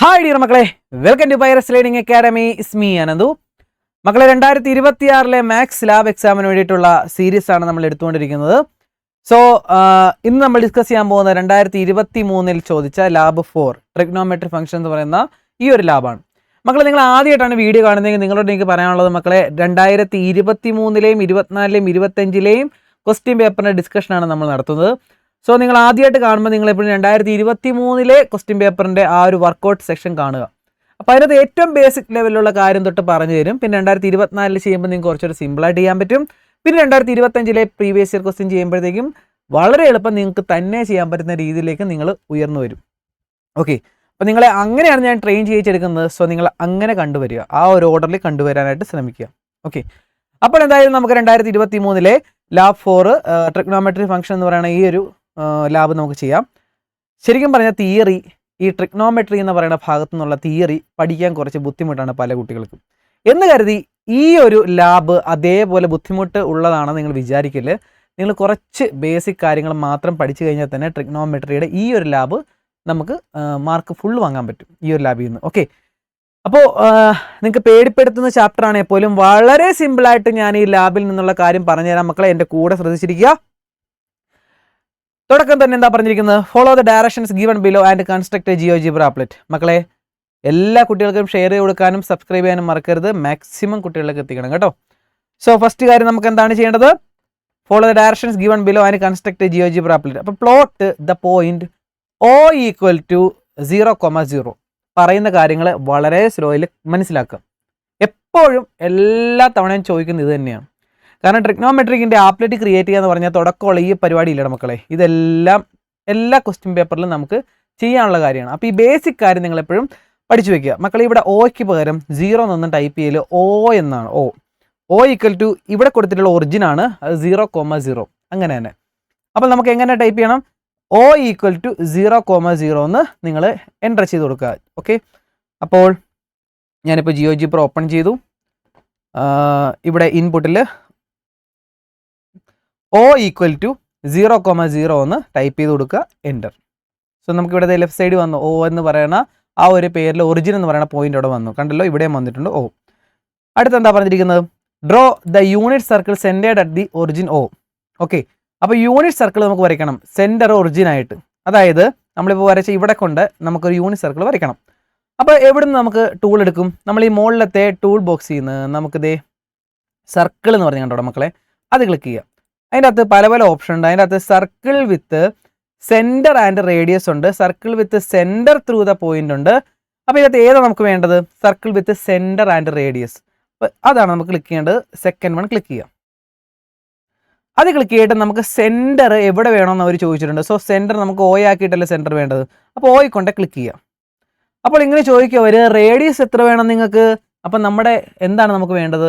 Hi dear മക്കളെ, welcome to Pyrus learning academy. ഇസ്മി അനന്തു. മക്കളെ, 2026 മാത്സ് ലാബ് എക്സാമിന് വേണ്ടിയിട്ടുള്ള സീരീസ് ആണ് നമ്മൾ എടുത്തുകൊണ്ടിരിക്കുന്നത്. സോ ഇന്ന് നമ്മൾ ഡിസ്കസ് ചെയ്യാൻ പോകുന്ന 2023 ചോദിച്ച ലാബ് 4 ട്രിഗ്നോമെട്രി ഫംഗ്ഷൻ എന്ന് പറയുന്ന ഈ ഒരു ലാബാണ്. മക്കളെ, നിങ്ങൾ ആദ്യമായിട്ടാണ് വീഡിയോ കാണുന്നതെങ്കിൽ നിങ്ങളോട് എനിക്ക് പറയാനുള്ളത്, മക്കളെ, 2023 24 25 ക്വസ്റ്റ്യൻ പേപ്പറിൻ്റെ ഡിസ്കഷനാണ് നമ്മൾ നടത്തുന്നത്. സോ നിങ്ങൾ ആദ്യമായിട്ട് കാണുമ്പോൾ നിങ്ങൾ എപ്പോഴും 2023 ക്വസ്റ്റ്യൻ പേപ്പറിൻ്റെ ആ ഒരു വർക്കൗട്ട് സെക്ഷൻ കാണുക. അപ്പോൾ അതിനകത്ത് ഏറ്റവും ബേസിക് ലെവലിലുള്ള കാര്യം തൊട്ട് പറഞ്ഞു തരും. പിന്നെ 2024 ചെയ്യുമ്പോൾ നിങ്ങൾക്ക് കുറച്ചൊരു സിമ്പിളായിട്ട് ചെയ്യാൻ പറ്റും. പിന്നെ 2025 പ്രീവിയസ് ഇയർ ക്വസ്റ്റ്യൻ ചെയ്യുമ്പോഴത്തേക്കും വളരെ എളുപ്പം നിങ്ങൾക്ക് തന്നെ ചെയ്യാൻ പറ്റുന്ന രീതിയിലേക്ക് നിങ്ങൾ ഉയർന്നു വരും. ഓക്കെ, അപ്പോൾ നിങ്ങളെ അങ്ങനെയാണ് ഞാൻ ട്രെയിൻ ചെയ്യിച്ചെടുക്കുന്നത്. സോ നിങ്ങൾ അങ്ങനെ കണ്ടുവരിക, ആ ഒരു ഓർഡറിൽ കണ്ടുവരാനായിട്ട് ശ്രമിക്കുക. ഓക്കെ, അപ്പോൾ എന്തായാലും നമുക്ക് 2023 ലാബ് 4 ട്രിഗ്നോമെട്രി ഫംഗ്ഷൻ എന്ന് പറയുന്ന ഈ ഒരു ലാബ് നമുക്ക് ചെയ്യാം. ശരിക്കും പറഞ്ഞാൽ തിയറി, ഈ ട്രിഗ്നോമെട്രി എന്ന് പറയുന്ന ഭാഗത്തു നിന്നുള്ള തിയറി പഠിക്കാൻ കുറച്ച് ബുദ്ധിമുട്ടാണ് പല കുട്ടികൾക്കും. എന്ന് കരുതി ഈ ഒരു ലാബ് അതേപോലെ ബുദ്ധിമുട്ട് ഉള്ളതാണെന്ന് നിങ്ങൾ വിചാരിക്കില്ല. നിങ്ങൾ കുറച്ച് ബേസിക് കാര്യങ്ങൾ മാത്രം പഠിച്ചു കഴിഞ്ഞാൽ തന്നെ ട്രിഗ്നോമെട്രിയുടെ ഈ ഒരു ലാബ് നമുക്ക് മാർക്ക് ഫുൾ വാങ്ങാൻ പറ്റും ഈ ഒരു ലാബിൽ നിന്ന്. ഓക്കെ, അപ്പോൾ നിങ്ങൾക്ക് പേടിപ്പെടുത്തുന്ന ചാപ്റ്റർ ആണെങ്കിൽ പോലും വളരെ സിമ്പിളായിട്ട് ഞാൻ ഈ ലാബിൽ നിന്നുള്ള കാര്യം പറഞ്ഞുതരാം. മക്കളെ, എൻ്റെ കൂടെ ശ്രദ്ധിച്ചിരിക്കുക. തുടക്കം തന്നെ എന്താ പറഞ്ഞിരിക്കുന്നത്? Follow the directions given below and construct A GeoGebra applet. മക്കളെ, എല്ലാ കുട്ടികൾക്കും ഷെയർ ചെയ്ത് കൊടുക്കാനും സബ്സ്ക്രൈബ് ചെയ്യാനും മറക്കരുത്. മാക്സിമം കുട്ടികളിലേക്ക് എത്തിക്കണം കേട്ടോ. സോ ഫസ്റ്റ് കാര്യം നമുക്ക് എന്താണ് ചെയ്യേണ്ടത്? Follow the directions given below and construct A GeoGebra applet. അപ്പോൾ പ്ലോട്ട് ദ പോയിന്റ് O = 0,0. പറയുന്ന കാര്യങ്ങൾ വളരെ സ്ലോയിൽ മനസ്സിലാക്കുക. എപ്പോഴും എല്ലാ തവണയും ചോദിക്കുന്നത് ഇത് തന്നെയാണ്. കാരണം ട്രിഗ്നോമെട്രിക്കിൻ്റെ ആപ്ലെറ്റ് ക്രിയേറ്റ് ചെയ്യുക എന്ന് പറഞ്ഞാൽ തുടക്കമുള്ള ഈ പരിപാടി ഇല്ലട മക്കളെ. ഇതെല്ലാം എല്ലാ ക്വസ്റ്റ്യൻ പേപ്പറിലും നമുക്ക് ചെയ്യാനുള്ള കാര്യമാണ്. അപ്പോൾ ഈ ബേസിക് കാര്യം നിങ്ങൾ എപ്പോഴും പഠിച്ചു വെക്കുക. മക്കളെ, ഇവിടെ ഓയ്ക്ക് പകരം 0 എന്നൊന്നും ടൈപ്പ് ചെയ്യൽ, O എന്നാണ്. O = ഇവിടെ കൊടുത്തിട്ടുള്ള ഒറിജിനാണ്, അത് 0,0 അങ്ങനെ തന്നെ. അപ്പോൾ നമുക്ക് എങ്ങനെ ടൈപ്പ് ചെയ്യണം? O = 0,0 എന്ന് നിങ്ങൾ എൻ്റർ ചെയ്ത് കൊടുക്കുക. ഓക്കെ, അപ്പോൾ ഞാനിപ്പോൾ ജിയോജിബ്ര ഓപ്പൺ ചെയ്തു. ഇവിടെ ഇൻപുട്ടിൽ O = 0,0 എന്ന് ടൈപ്പ് ചെയ്ത് കൊടുക്കുക, എൻ്റർ. സോ നമുക്കിവിടെ ലെഫ്റ്റ് സൈഡ് വന്നു. O എന്ന് പറയുന്ന ആ ഒരു പേരിൽ ഒറിജിൻ എന്ന് പറയുന്ന പോയിന്റ് അവിടെ വന്നു. കണ്ടല്ലോ, ഇവിടെയും വന്നിട്ടുണ്ട് O. അടുത്ത് എന്താ പറഞ്ഞിരിക്കുന്നത്? Draw the unit circle centred at the origin O. Okay, അപ്പോൾ യൂണിറ്റ് സർക്കിൾ നമുക്ക് വരയ്ക്കണം സെൻറ്റർ ഒറിജിനായിട്ട്. അതായത് നമ്മളിപ്പോൾ വരച്ച ഇവിടെ കൊണ്ട് നമുക്കൊരു യൂണിറ്റ് സർക്കിൾ വരയ്ക്കണം. അപ്പോൾ എവിടെ നിന്ന് നമുക്ക് ടൂൾ എടുക്കും? നമ്മൾ ഈ മുകളിലത്തെ ടൂൾ ബോക്സിൽ നിന്ന് നമുക്കിതേ സർക്കിൾ എന്ന് പറഞ്ഞ് കണ്ടോ മക്കളെ, അത് ക്ലിക്ക് ചെയ്യുക. അതിൻ്റെ അകത്ത് പല പല ഓപ്ഷൻ ഉണ്ട്. അതിൻ്റെ അകത്ത് circle with centre and radius ഉണ്ട്, circle with centre through the point ഉണ്ട്. അപ്പോൾ ഇതിനകത്ത് ഏതാണ് നമുക്ക് വേണ്ടത്? Circle with centre and radius. അപ്പോൾ അതാണ് നമുക്ക് ക്ലിക്ക് ചെയ്യേണ്ടത്. സെക്കൻഡ് വൺ ക്ലിക്ക് ചെയ്യാം. അത് ക്ലിക്ക് ചെയ്തിട്ട് നമുക്ക് സെൻറ്റർ എവിടെ വേണമെന്ന് അവർ ചോദിച്ചിട്ടുണ്ട്. സോ സെൻറ്റർ നമുക്ക് O ആക്കിയിട്ടല്ലേ സെൻറ്റർ വേണ്ടത്. അപ്പോൾ O കൊണ്ട് ക്ലിക്ക് ചെയ്യാം. അപ്പോൾ ഇങ്ങനെ ചോദിക്കുക അവർ, റേഡിയസ് എത്ര വേണം നിങ്ങൾക്ക്? അപ്പം നമ്മുടെ എന്താണ് നമുക്ക് വേണ്ടത്?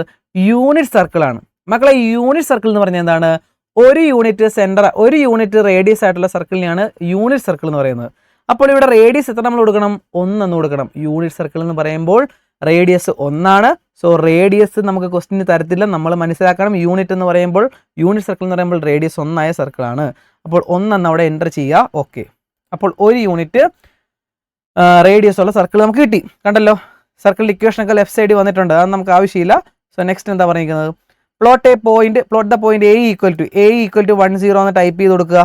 യൂണിറ്റ് സർക്കിളാണ് മക്കളെ. യൂണിറ്റ് സർക്കിൾ എന്ന് പറഞ്ഞാൽ എന്താണ്? ഒരു യൂണിറ്റ് സെൻറ്റർ, ഒരു യൂണിറ്റ് റേഡിയസ് ആയിട്ടുള്ള സർക്കിളിനെയാണ് യൂണിറ്റ് സർക്കിൾ എന്ന് പറയുന്നത്. അപ്പോൾ ഇവിടെ റേഡിയസ് എത്ര നമ്മൾ കൊടുക്കണം? 1 എന്ന് കൊടുക്കണം. യൂണിറ്റ് സർക്കിൾ എന്ന് പറയുമ്പോൾ റേഡിയസ് 1 സോ റേഡിയസ് നമുക്ക് ക്വസ്റ്റിന് തരത്തില്ല, നമ്മൾ മനസ്സിലാക്കണം. യൂണിറ്റ് എന്ന് പറയുമ്പോൾ, യൂണിറ്റ് സർക്കിൾ എന്ന് പറയുമ്പോൾ റേഡിയസ് 1 സർക്കിളാണ്. അപ്പോൾ 1 എന്ന് അവിടെ എൻ്റർ ചെയ്യുക. ഓക്കെ, അപ്പോൾ ഒരു യൂണിറ്റ് റേഡിയസ് ഉള്ള സർക്കിൾ നമുക്ക് കിട്ടി. കണ്ടല്ലോ, സർക്കിളിൻ്റെ ഇക്വേഷനൊക്കെ ലെഫ്റ്റ് സൈഡിൽ വന്നിട്ടുണ്ട്, അത് നമുക്ക് ആവശ്യമില്ല. സോ നെക്സ്റ്റ് എന്താ പറഞ്ഞിരിക്കുന്നത്? പ്ലോട്ട് ദ പോയിന്റ് A = 10 എന്ന് ടൈപ്പ് ചെയ്ത് കൊടുക്കുക.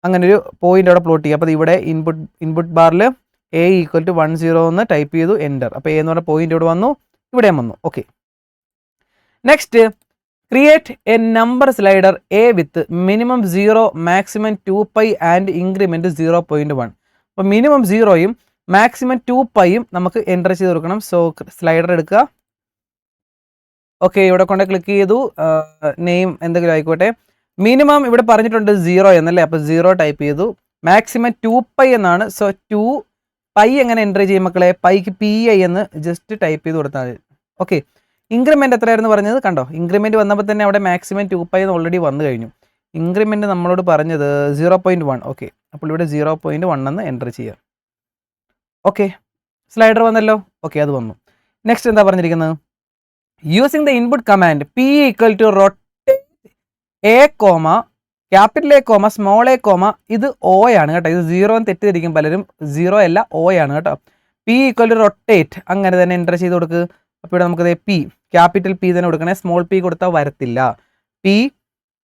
അങ്ങനെ ഒരു പോയിന്റ് അവിടെ പ്ലോട്ട് ചെയ്യുക. അപ്പോൾ ഇവിടെ ഇൻപുട്ട് ബാറിൽ A = 10 എന്ന് ടൈപ്പ് ചെയ്തു, എൻ്റർ. അപ്പോൾ A എന്ന് പറഞ്ഞ പോയിന്റ് ഇവിടെ വന്നു, ഇവിടെയും വന്നു. Okay, next create a number slider A with minimum 0, maximum 2π and increment 0.1. അപ്പോൾ മിനിമം 0യും മാക്സിമം 2πയും നമുക്ക് എൻ്റർ ചെയ്ത് കൊടുക്കണം. സോ സ്ലൈഡർ എടുക്കുക. ഓക്കെ, ഇവിടെ കൊണ്ട് ക്ലിക്ക് ചെയ്തു. നെയിം എന്തെങ്കിലും ആയിക്കോട്ടെ. മിനിമം ഇവിടെ പറഞ്ഞിട്ടുണ്ട് 0 എന്നല്ലേ, അപ്പോൾ 0 ടൈപ്പ് ചെയ്തു. മാക്സിമം 2π എന്നാണ്. സോ 2π എങ്ങനെ എൻ്റർ ചെയ്യും മക്കളെ? പൈക്ക് PI എന്ന് ജസ്റ്റ് ടൈപ്പ് ചെയ്ത് കൊടുത്താൽ മതി. ഓക്കെ, ഇൻക്രിമെൻറ്റ് എത്രയായിരുന്നു പറഞ്ഞത്? കണ്ടോ, ഇൻക്രിമെൻറ്റ് വന്നപ്പോൾ തന്നെ അവിടെ മാക്സിമം 2π എന്ന് ഓൾറെഡി വന്നു കഴിഞ്ഞു. ഇൻക്രിമെൻറ്റ് നമ്മളോട് പറഞ്ഞത് 0.1. ഓക്കെ, അപ്പോൾ ഇവിടെ 0.1 എന്ന് എൻ്റർ ചെയ്യാം. ഓക്കെ, സ്ലൈഡർ വന്നല്ലോ. ഓക്കെ, അത് വന്നു. നെക്സ്റ്റ് എന്താ പറഞ്ഞിരിക്കുന്നത്? Using the input command P = rotate A, capital A comma small A comma ഇത് O ആണ് കേട്ടോ. ഇത് 0 എന്ന് തെറ്റിദ്ധരിക്കും പലരും. 0 അല്ല O ആണ് കേട്ടോ. P ഈക്വൽ ടു റൊട്ടേറ്റ് അങ്ങനെ തന്നെ എൻ്റർ ചെയ്ത് കൊടുക്കുക. അപ്പോൾ ഇവിടെ നമുക്ക് P ക്യാപിറ്റൽ P തന്നെ കൊടുക്കണേ. സ്മോൾ p കൊടുത്താൽ വരത്തില്ല. P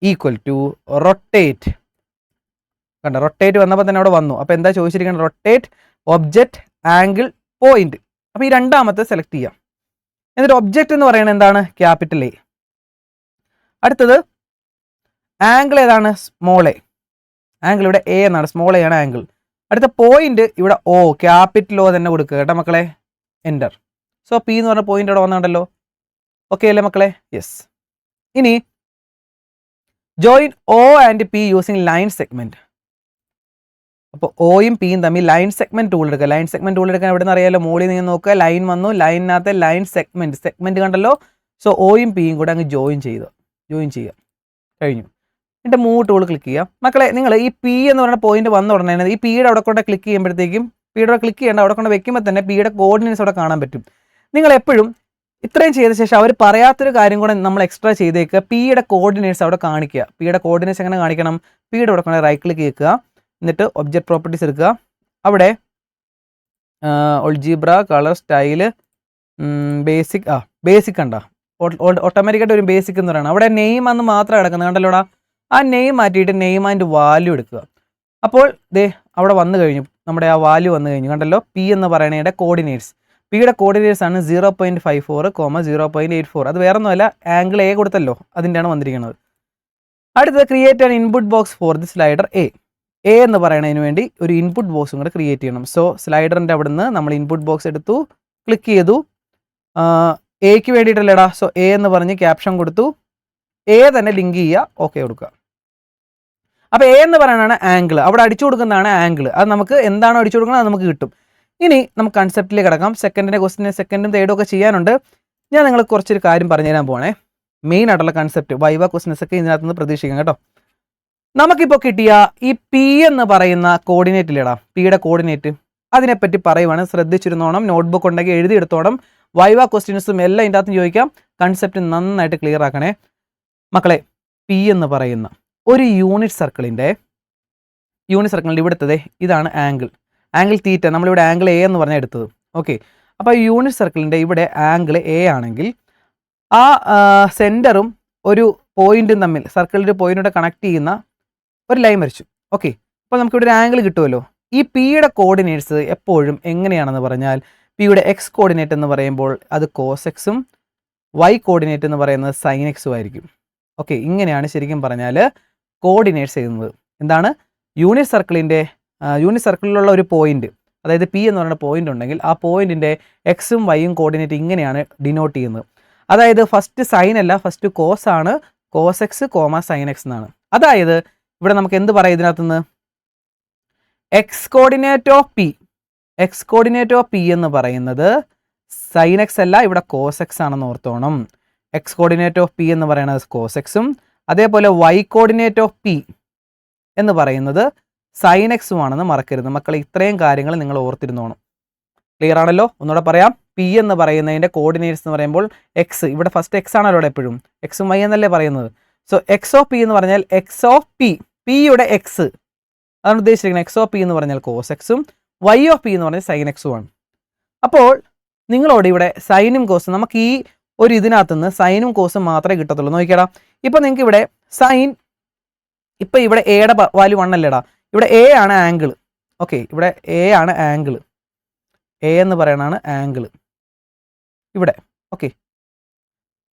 equal to rotate. കണ്ടോ റൊട്ടേറ്റ് വന്നപ്പോൾ തന്നെ അവിടെ വന്നു. അപ്പോൾ എന്താ ചോദിച്ചിരിക്കുന്നത്? Rotate object angle point. അപ്പോൾ ഈ രണ്ടാമത്തെ സെലക്ട് ചെയ്യാം. എന്നിട്ട് ഒബ്ജക്റ്റ് എന്ന് പറയുന്നത് എന്താണ്? Capital A. അടുത്തത് ആംഗിൾ ഏതാണ്? Small A. ആംഗിൾ ഇവിടെ എ എന്നാണ്, സ്മോൾ എ ആണ് ആംഗിൾ. അടുത്ത പോയിന്റ് ഇവിടെ O, ക്യാപിറ്റൽ O തന്നെ കൊടുക്കുക കേട്ടോ മക്കളെ. എൻ്റർ. സോ P എന്ന് പറഞ്ഞ പോയിന്റ് അവിടെ വന്നിട്ടുണ്ടല്ലോ. ഓക്കെ അല്ലേ മക്കളെ? യെസ്. ഇനി join O and P using line segment. അപ്പോൾ Oയും Pയും തമ്മിൽ ലൈൻ സെഗ്മെന്റ് ടൂൾ എടുക്കുക. ലൈൻ സെഗ്മെന്റ് ടൂൾ എടുക്കാൻ എവിടെ നിന്ന് അറിയാലോ? മോളിൽ നിന്ന് നോക്കുക, ലൈൻ വന്നു, ലൈനിനകത്ത് ലൈൻ സെഗ്മെന്റ് കണ്ടല്ലോ. സോ Oയും Pയും കൂടെ അങ്ങ് ജോയിൻ ചെയ്യുക. കഴിഞ്ഞു. എന്നിട്ട് മൂവ് ടൂൾ ക്ലിക്ക് ചെയ്യുക. മക്കളെ നിങ്ങൾ ഈ P എന്ന് പറയുന്ന പോയിന്റ് വന്ന ഉടനെ ഈ Pയുടെ അവിടെ കൊണ്ട് ക്ലിക്ക് ചെയ്യുമ്പോഴത്തേക്കും Pയുടെ ക്ലിക്ക് ചെയ്യേണ്ട അവിടെ കൊണ്ട് വെക്കുമ്പോൾ തന്നെ Pയുടെ കോർഡിനേറ്റ്സ് അവിടെ കാണാൻ പറ്റും. നിങ്ങൾ എപ്പോഴും ഇത്രയും ചെയ്ത ശേഷം അവർ പറയാത്തൊരു കാര്യം കൂടെ നമ്മൾ എക്സ്ട്രാ ചെയ്തേക്കുക. Pയുടെ കോർഡിനേറ്റ്സ് അവിടെ കാണിക്കുക. Pയുടെ കോർഡിനേറ്റ്സ് എങ്ങനെ കാണിക്കണം? Pയുടെ അവിടെ കൊണ്ട് റൈറ്റ് ക്ലിക്ക് ചെയ്യുക. എന്നിട്ട് ഒബ്ജക്റ്റ് പ്രോപ്പർട്ടീസ് എടുക്കുക. അവിടെ ഒൾജീബ്ര, കളർ, സ്റ്റൈല്, ബേസിക് കണ്ട ഓട്ടോമാറ്റിക്കായിട്ട് ഒരു ബേസിക് എന്ന് പറയുന്നത് അവിടെ നെയിം അന്ന് മാത്രം കിടക്കുന്നത് കണ്ടല്ലോടാ. ആ നെയിം മാറ്റിയിട്ട് നെയിം ആൻഡ് വാല്യൂ എടുക്കുക. അപ്പോൾ ദേ അവിടെ വന്നു കഴിഞ്ഞു, നമ്മുടെ ആ വാല്യൂ വന്നു കഴിഞ്ഞു കണ്ടല്ലോ. P എന്ന് പറയുന്നതിൻ്റെ കോർഡിനേറ്റ്സ്, Pയുടെ കോർഡിനേറ്റ്സ് ആണ് 0.54, 0.84. അത് വേറെ ഒന്നുമല്ല, ആംഗിൾ A കൊടുത്തല്ലോ അതിൻ്റെയാണ് വന്നിരിക്കുന്നത്. അടുത്തത് create an input box for the slider A. A എന്ന് പറയുന്നതിന് വേണ്ടി ഒരു ഇൻപുട്ട് ബോക്സും കൂടെ ക്രിയേറ്റ് ചെയ്യണം. സോ സ്ലൈഡറിൻ്റെ അവിടെ നിന്ന് നമ്മൾ ഇൻപുട്ട് ബോക്സ് എടുത്തു, ക്ലിക്ക് ചെയ്തു. എക്ക് വേണ്ടിയിട്ടല്ലേടാ. സോ A എന്ന് പറഞ്ഞ് ക്യാപ്ഷൻ കൊടുത്തു. A തന്നെ ലിങ്ക് ചെയ്യുക, ഓക്കെ കൊടുക്കുക. അപ്പോൾ A എന്ന് പറയുന്നതാണ് ആംഗിൾ, അവിടെ അടിച്ചു കൊടുക്കുന്നതാണ് ആംഗിൾ. അത് നമുക്ക് എന്താണോ അടിച്ചു കൊടുക്കുന്നത് അത് നമുക്ക് കിട്ടും. ഇനി നമുക്ക് കൺസെപ്റ്റിലേക്ക് കിടക്കാം. സെക്കൻഡിൻ്റെ ക്വസ്റ്റിന് സെക്കൻഡും തേർഡും ഒക്കെ ചെയ്യാനുണ്ട്. ഞാൻ നിങ്ങൾക്ക് കുറച്ചൊരു കാര്യം പറഞ്ഞു തരാൻ പോകണേ. മെയിൻ ആയിട്ടുള്ള കൺസെപ്റ്റ് വൈവ ക്വസ്റ്റിൻസ് ഒക്കെ ഇതിനകത്ത് നിന്ന് പ്രതീക്ഷിക്കാം കേട്ടോ. നമുക്കിപ്പോൾ കിട്ടിയ ഈ P എന്ന് പറയുന്ന കോർഡിനേറ്റ് ഇല്ലേടാ, Pയുടെ കോർഡിനേറ്റ്, അതിനെപ്പറ്റി പറയുവാണ്. ശ്രദ്ധിച്ചിരുന്നോണം, നോട്ട്ബുക്ക് ഉണ്ടെങ്കിൽ എഴുതിയെടുത്തോണം. വൈവ ക്വസ്റ്റ്യൻസും എല്ലാം ഇതിൻ്റെ അകത്ത് ചോദിക്കാം. കൺസെപ്റ്റ് നന്നായിട്ട് ക്ലിയർ ആക്കണേ മക്കളെ. P എന്ന് പറയുന്ന ഒരു യൂണിറ്റ് സർക്കിളിൻ്റെ ഇവിടുത്തെ ഇതാണ് ആംഗിൾ തീറ്റ. നമ്മളിവിടെ ആംഗിൾ A എന്ന് പറഞ്ഞാൽ എടുത്തത്. ഓക്കെ, അപ്പോൾ യൂണിറ്റ് സർക്കിളിൻ്റെ ഇവിടെ ആംഗിൾ A ആണെങ്കിൽ ആ സെൻറ്ററും ഒരു പോയിന്റും തമ്മിൽ, സർക്കിളിൻ്റെ പോയിന്റോടെ കണക്ട് ചെയ്യുന്ന ഒരു ലൈൻ വരച്ചു. ഓക്കെ, അപ്പോൾ നമുക്കിവിടെ ഒരു ആംഗിൾ കിട്ടുമല്ലോ. ഈ Pയുടെ കോർഡിനേറ്റ്സ് എപ്പോഴും എങ്ങനെയാണെന്ന് പറഞ്ഞാൽ, Pയുടെ X കോർഡിനേറ്റ് എന്ന് പറയുമ്പോൾ അത് cos Xഉം Y കോർഡിനേറ്റ് എന്ന് പറയുന്നത് sin Xഉം ആയിരിക്കും. ഓക്കെ, ഇങ്ങനെയാണ് ശരിക്കും പറഞ്ഞാൽ കോർഡിനേറ്റ്സ് എഴുതുന്നത്. എന്താണ്? യൂണിറ്റ് സർക്കിളിലുള്ള ഒരു പോയിന്റ്, അതായത് P എന്ന് പറയുന്ന പോയിന്റ് ഉണ്ടെങ്കിൽ ആ പോയിന്റിൻ്റെ എക്സും വൈയും കോർഡിനേറ്റ് ഇങ്ങനെയാണ് ഡിനോട്ട് ചെയ്യുന്നത്. അതായത് ഫസ്റ്റ് സൈൻ അല്ല, ഫസ്റ്റ് കോസ് ആണ്. cos X, sin X എന്നാണ്. അതായത് ഇവിടെ നമുക്ക് എന്ത് പറയാം ഇതിനകത്തുനിന്ന്? എക്സ് കോർഡിനേറ്റ് ഓഫ് P എന്ന് പറയുന്നത് sin X അല്ല, ഇവിടെ cos X ആണെന്ന് ഓർത്തോണം. എക്സ് കോർഡിനേറ്റ് ഓഫ് P എന്ന് പറയുന്നത് cos Xഉം അതേപോലെ y കോർഡിനേറ്റ് ഓഫ് P എന്ന് പറയുന്നത് sin Xഉം ആണെന്ന് മറക്കരുത് മക്കളെ. ഇത്രയും കാര്യങ്ങൾ നിങ്ങൾ ഓർത്തിരുന്നോണം. ക്ലിയർ ആണല്ലോ? ഒന്നുകൂടെ പറയാം. P എന്ന് പറയുന്നതിൻ്റെ കോർഡിനേറ്റ്സ് എന്ന് പറയുമ്പോൾ എക്സ്, ഇവിടെ ഫസ്റ്റ് എക്സ് ആണല്ലോ ഇവിടെ എപ്പോഴും, എക്സും വൈ എന്നല്ലേ പറയുന്നത്. സോ എക്സ് ഓഫ് P എന്ന് പറഞ്ഞാൽ എക്സ് ഓഫ് Pയുടെ എക്സ്, അതാണ് ഉദ്ദേശിച്ചിരിക്കുന്നത്. എക്സ് ഓഫ് P എന്ന് പറഞ്ഞാൽ cos Xഉം y ഓഫ് P എന്ന് പറഞ്ഞാൽ sin Xഉം ആണ്. അപ്പോൾ നിങ്ങളോട് ഇവിടെ സൈനും കോസും, നമുക്ക് ഈ ഒരു ഇതിനകത്തുനിന്ന് സൈനും കോസും മാത്രമേ കിട്ടത്തുള്ളൂ. നോക്കിയാടാ, ഇപ്പം നിങ്ങൾക്ക് ഇവിടെ സൈൻ, ഇപ്പം ഇവിടെ എയുടെ വാല്യൂ 1 അല്ലേടാ, ഇവിടെ A ആണ് ആംഗിൾ. ഓക്കെ, ഇവിടെ A ആണ് ആംഗിൾ, A എന്ന് പറയണതാണ് ആംഗിൾ ഇവിടെ. ഓക്കെ,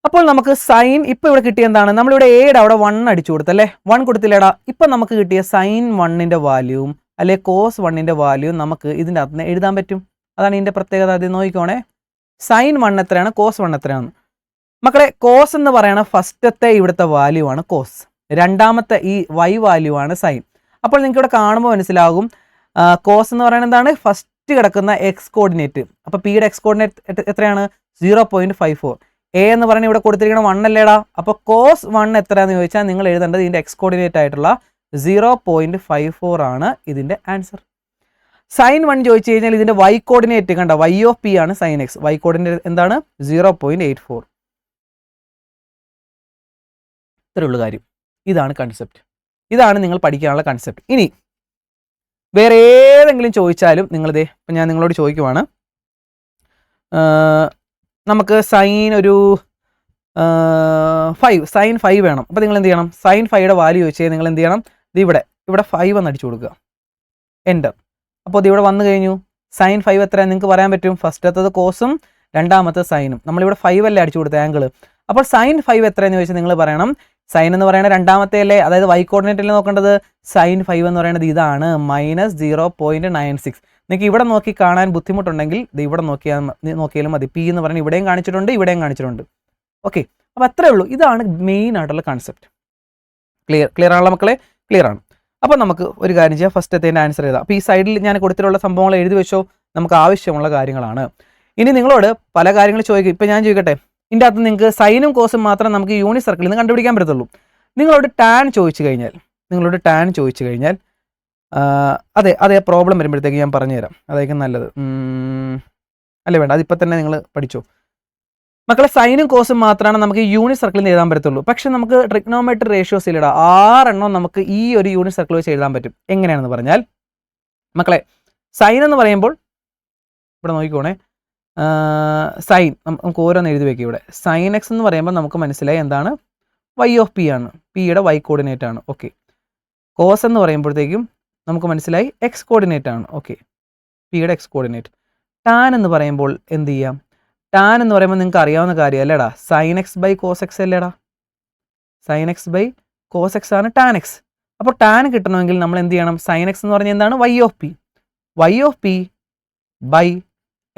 അപ്പോൾ നമുക്ക് സൈൻ ഇപ്പം ഇവിടെ കിട്ടിയ എന്താണ്? നമ്മളിവിടെ എയുടെ അവിടെ 1 അടിച്ചു കൊടുത്തല്ലേ, 1 കൊടുത്തില്ലേടാ. ഇപ്പം നമുക്ക് കിട്ടിയ sin 1ൻ്റെ വാല്യൂവും അല്ലെ cos 1ൻ്റെ വാല്യൂവും നമുക്ക് ഇതിൻ്റെ അകത്ത് നിന്ന് എഴുതാൻ പറ്റും. അതാണ് ഇതിൻ്റെ പ്രത്യേകത. അത് നോക്കിക്കോണേ, sin 1 എത്രയാണ്, cos 1 എത്രയാണ് മക്കളെ. cos എന്ന് പറയുന്ന ഫസ്റ്റത്തെ ഇവിടുത്തെ വാല്യൂ ആണ് cos, രണ്ടാമത്തെ ഈ y വാല്യൂ ആണ് sin. അപ്പോൾ നിങ്ങൾക്ക് ഇവിടെ കാണുമ്പോൾ മനസ്സിലാകും cos എന്ന് പറയുന്നത് എന്താണ്? ഫസ്റ്റ് കിടക്കുന്ന എക്സ് കോർഡിനേറ്റ്. അപ്പോൾ Pയുടെ എക്സ് കോർഡിനേറ്റ് എത്രയാണ്? 0.54. A എന്ന് പറയുന്നത് ഇവിടെ കൊടുത്തിരിക്കണം 1 അല്ലേടാ. അപ്പോൾ cos 1 എത്രയാണെന്ന് ചോദിച്ചാൽ നിങ്ങൾ എഴുതേണ്ടത് ഇതിൻ്റെ എക്സ് കോർഡിനേറ്റ് ആയിട്ടുള്ള 0.54 ആണ് ഇതിൻ്റെ ആൻസർ. sin 1 ചോദിച്ചു കഴിഞ്ഞാൽ ഇതിൻ്റെ y കോർഡിനേറ്റ് കണ്ട, y ഓഫ് P ആണ് sin X, y കോർഡിനേറ്റ് എന്താണ്? 0.84. ഇത്രയുള്ള കാര്യം. ഇതാണ് കൺസെപ്റ്റ്. ഇതാണ് നിങ്ങൾ പഠിക്കാനുള്ള കൺസെപ്റ്റ്. ഇനി വേറെ ഏതെങ്കിലും ചോദിച്ചാലും നിങ്ങളിതേ ഇപ്പം ഞാൻ നിങ്ങളോട് ചോദിക്കുവാണ്, നമുക്ക് സൈൻ ഒരു 5 സൈൻ 5 വേണം. അപ്പോൾ നിങ്ങൾ എന്ത് ചെയ്യണം? സൈൻ 5യുടെ വാല്യൂ ചോദിച്ചാൽ നിങ്ങൾ എന്ത് ചെയ്യണം? ഇത് ഇവിടെ 5 എന്ന് അടിച്ചു കൊടുക്കുക, എൻ്റർ. അപ്പോൾ ഇത് ഇവിടെ വന്നു കഴിഞ്ഞു. സൈൻ 5 എത്രയാണ് നിങ്ങൾക്ക് പറയാൻ പറ്റും? ഫസ്റ്റത്തത് കോസും രണ്ടാമത്തെ സൈനും. നമ്മളിവിടെ 5 അല്ലേ അടിച്ചു കൊടുത്ത ആംഗിൾ. അപ്പോൾ സൈൻ 5 എത്രയെന്ന് ചോദിച്ചാൽ നിങ്ങൾ പറയണം സൈൻ എന്ന് പറയുന്നത് രണ്ടാമത്തെ അല്ലേ, അതായത് y കോർഡിനേറ്റിൽ നോക്കേണ്ടത്. സൈൻ 5 എന്ന് പറയുന്നത് ഇതാണ് -0.96. നിങ്ങൾക്ക് ഇവിടെ നോക്കി കാണാൻ ബുദ്ധിമുട്ടുണ്ടെങ്കിൽ ഇത് ഇവിടെ നോക്കിയാലും മതി. പി എന്ന് പറയുന്നത് ഇവിടെയും കാണിച്ചിട്ടുണ്ട്, ഇവിടെയും കാണിച്ചിട്ടുണ്ട്. ഓക്കെ, അപ്പോൾ അത്രേ ഉള്ളൂ. ഇതാണ് മെയിൻ ആയിട്ടുള്ള കൺസെപ്റ്റ്. ക്ലിയർ ആണല്ലോ മക്കളെ? ക്ലിയർ ആണ്. അപ്പോൾ നമുക്ക് ഒരു കാര്യം ചെയ്യാം, ഫസ്റ്റത്തേൻ്റെ ആൻസർ ചെയ്താൽ. അപ്പോൾ ഈ സൈഡിൽ ഞാൻ കൊടുത്തിട്ടുള്ള സംഭവങ്ങൾ എഴുതി വെച്ചോ, നമുക്ക് ആവശ്യമുള്ള കാര്യങ്ങളാണ്. ഇനി നിങ്ങളോട് പല കാര്യങ്ങൾ ചോദിക്കും. ഇപ്പം ഞാൻ ചോദിക്കട്ടെ, ഇതിൻ്റെ അകത്ത് നിങ്ങൾക്ക് സൈനും കോസും മാത്രം നമുക്ക് യൂണിറ്റ് സർക്കിളിൽ നിന്ന് കണ്ടുപിടിക്കാൻ പറ്റത്തുള്ളൂ. നിങ്ങളോട് ടാൻ ചോദിച്ചു കഴിഞ്ഞാൽ അതെ പ്രോബ്ലം വരുമ്പോഴത്തേക്ക് ഞാൻ പറഞ്ഞുതരാം, അതായിരിക്കും നല്ലത്. അല്ലേ വേണ്ട, അതിപ്പോൾ തന്നെ നിങ്ങൾ പഠിച്ചോ മക്കളെ. സൈനും കോസും മാത്രമാണ് നമുക്ക് യൂണിറ്റ് സർക്കിളിൽ നിന്ന് എഴുതാൻ പറ്റത്തുള്ളൂ. പക്ഷെ നമുക്ക് ട്രിഗ്നോമെട്രി റേഷ്യോസ് ഇല്ലടാ, 6 എണ്ണം നമുക്ക് ഈ ഒരു യൂണിറ്റ് സർക്കിൾ വെച്ച് എഴുതാൻ പറ്റും. എങ്ങനെയാണെന്ന് പറഞ്ഞാൽ മക്കളെ, സൈൻ എന്ന് പറയുമ്പോൾ ഇവിടെ നോക്കിക്കോണേ, സൈൻ നമുക്ക് ഓരോന്ന് എഴുതി വെക്കുക. ഇവിടെ സൈൻ എക്സ് എന്ന് പറയുമ്പോൾ നമുക്ക് മനസ്സിലായി എന്താണ്? y ഓഫ് പി ആണ്, പിയുടെ y കോർഡിനേറ്റ് ആണ്. ഓക്കെ, കോസ് എന്ന് പറയുമ്പോഴത്തേക്കും നമുക്ക് മനസ്സിലായി എക്സ് കോർഡിനേറ്റ് ആണ്. ഓക്കെ, പിയുടെ എക്സ് കോർഡിനേറ്റ്. ടാൻ എന്ന് പറയുമ്പോൾ എന്ത് ചെയ്യാം? ടാൻ എന്ന് പറയുമ്പോൾ നിങ്ങൾക്ക് അറിയാവുന്ന കാര്യം അല്ലേടാ, sine x by cos x അല്ലേടാ. Sine x by cos x ആണ് ടാൻ എക്സ്. അപ്പോൾ ടാൻ കിട്ടണമെങ്കിൽ നമ്മൾ എന്ത് ചെയ്യണം? സൈൻ എക്സ് എന്ന് പറഞ്ഞാൽ എന്താണ്? y of P by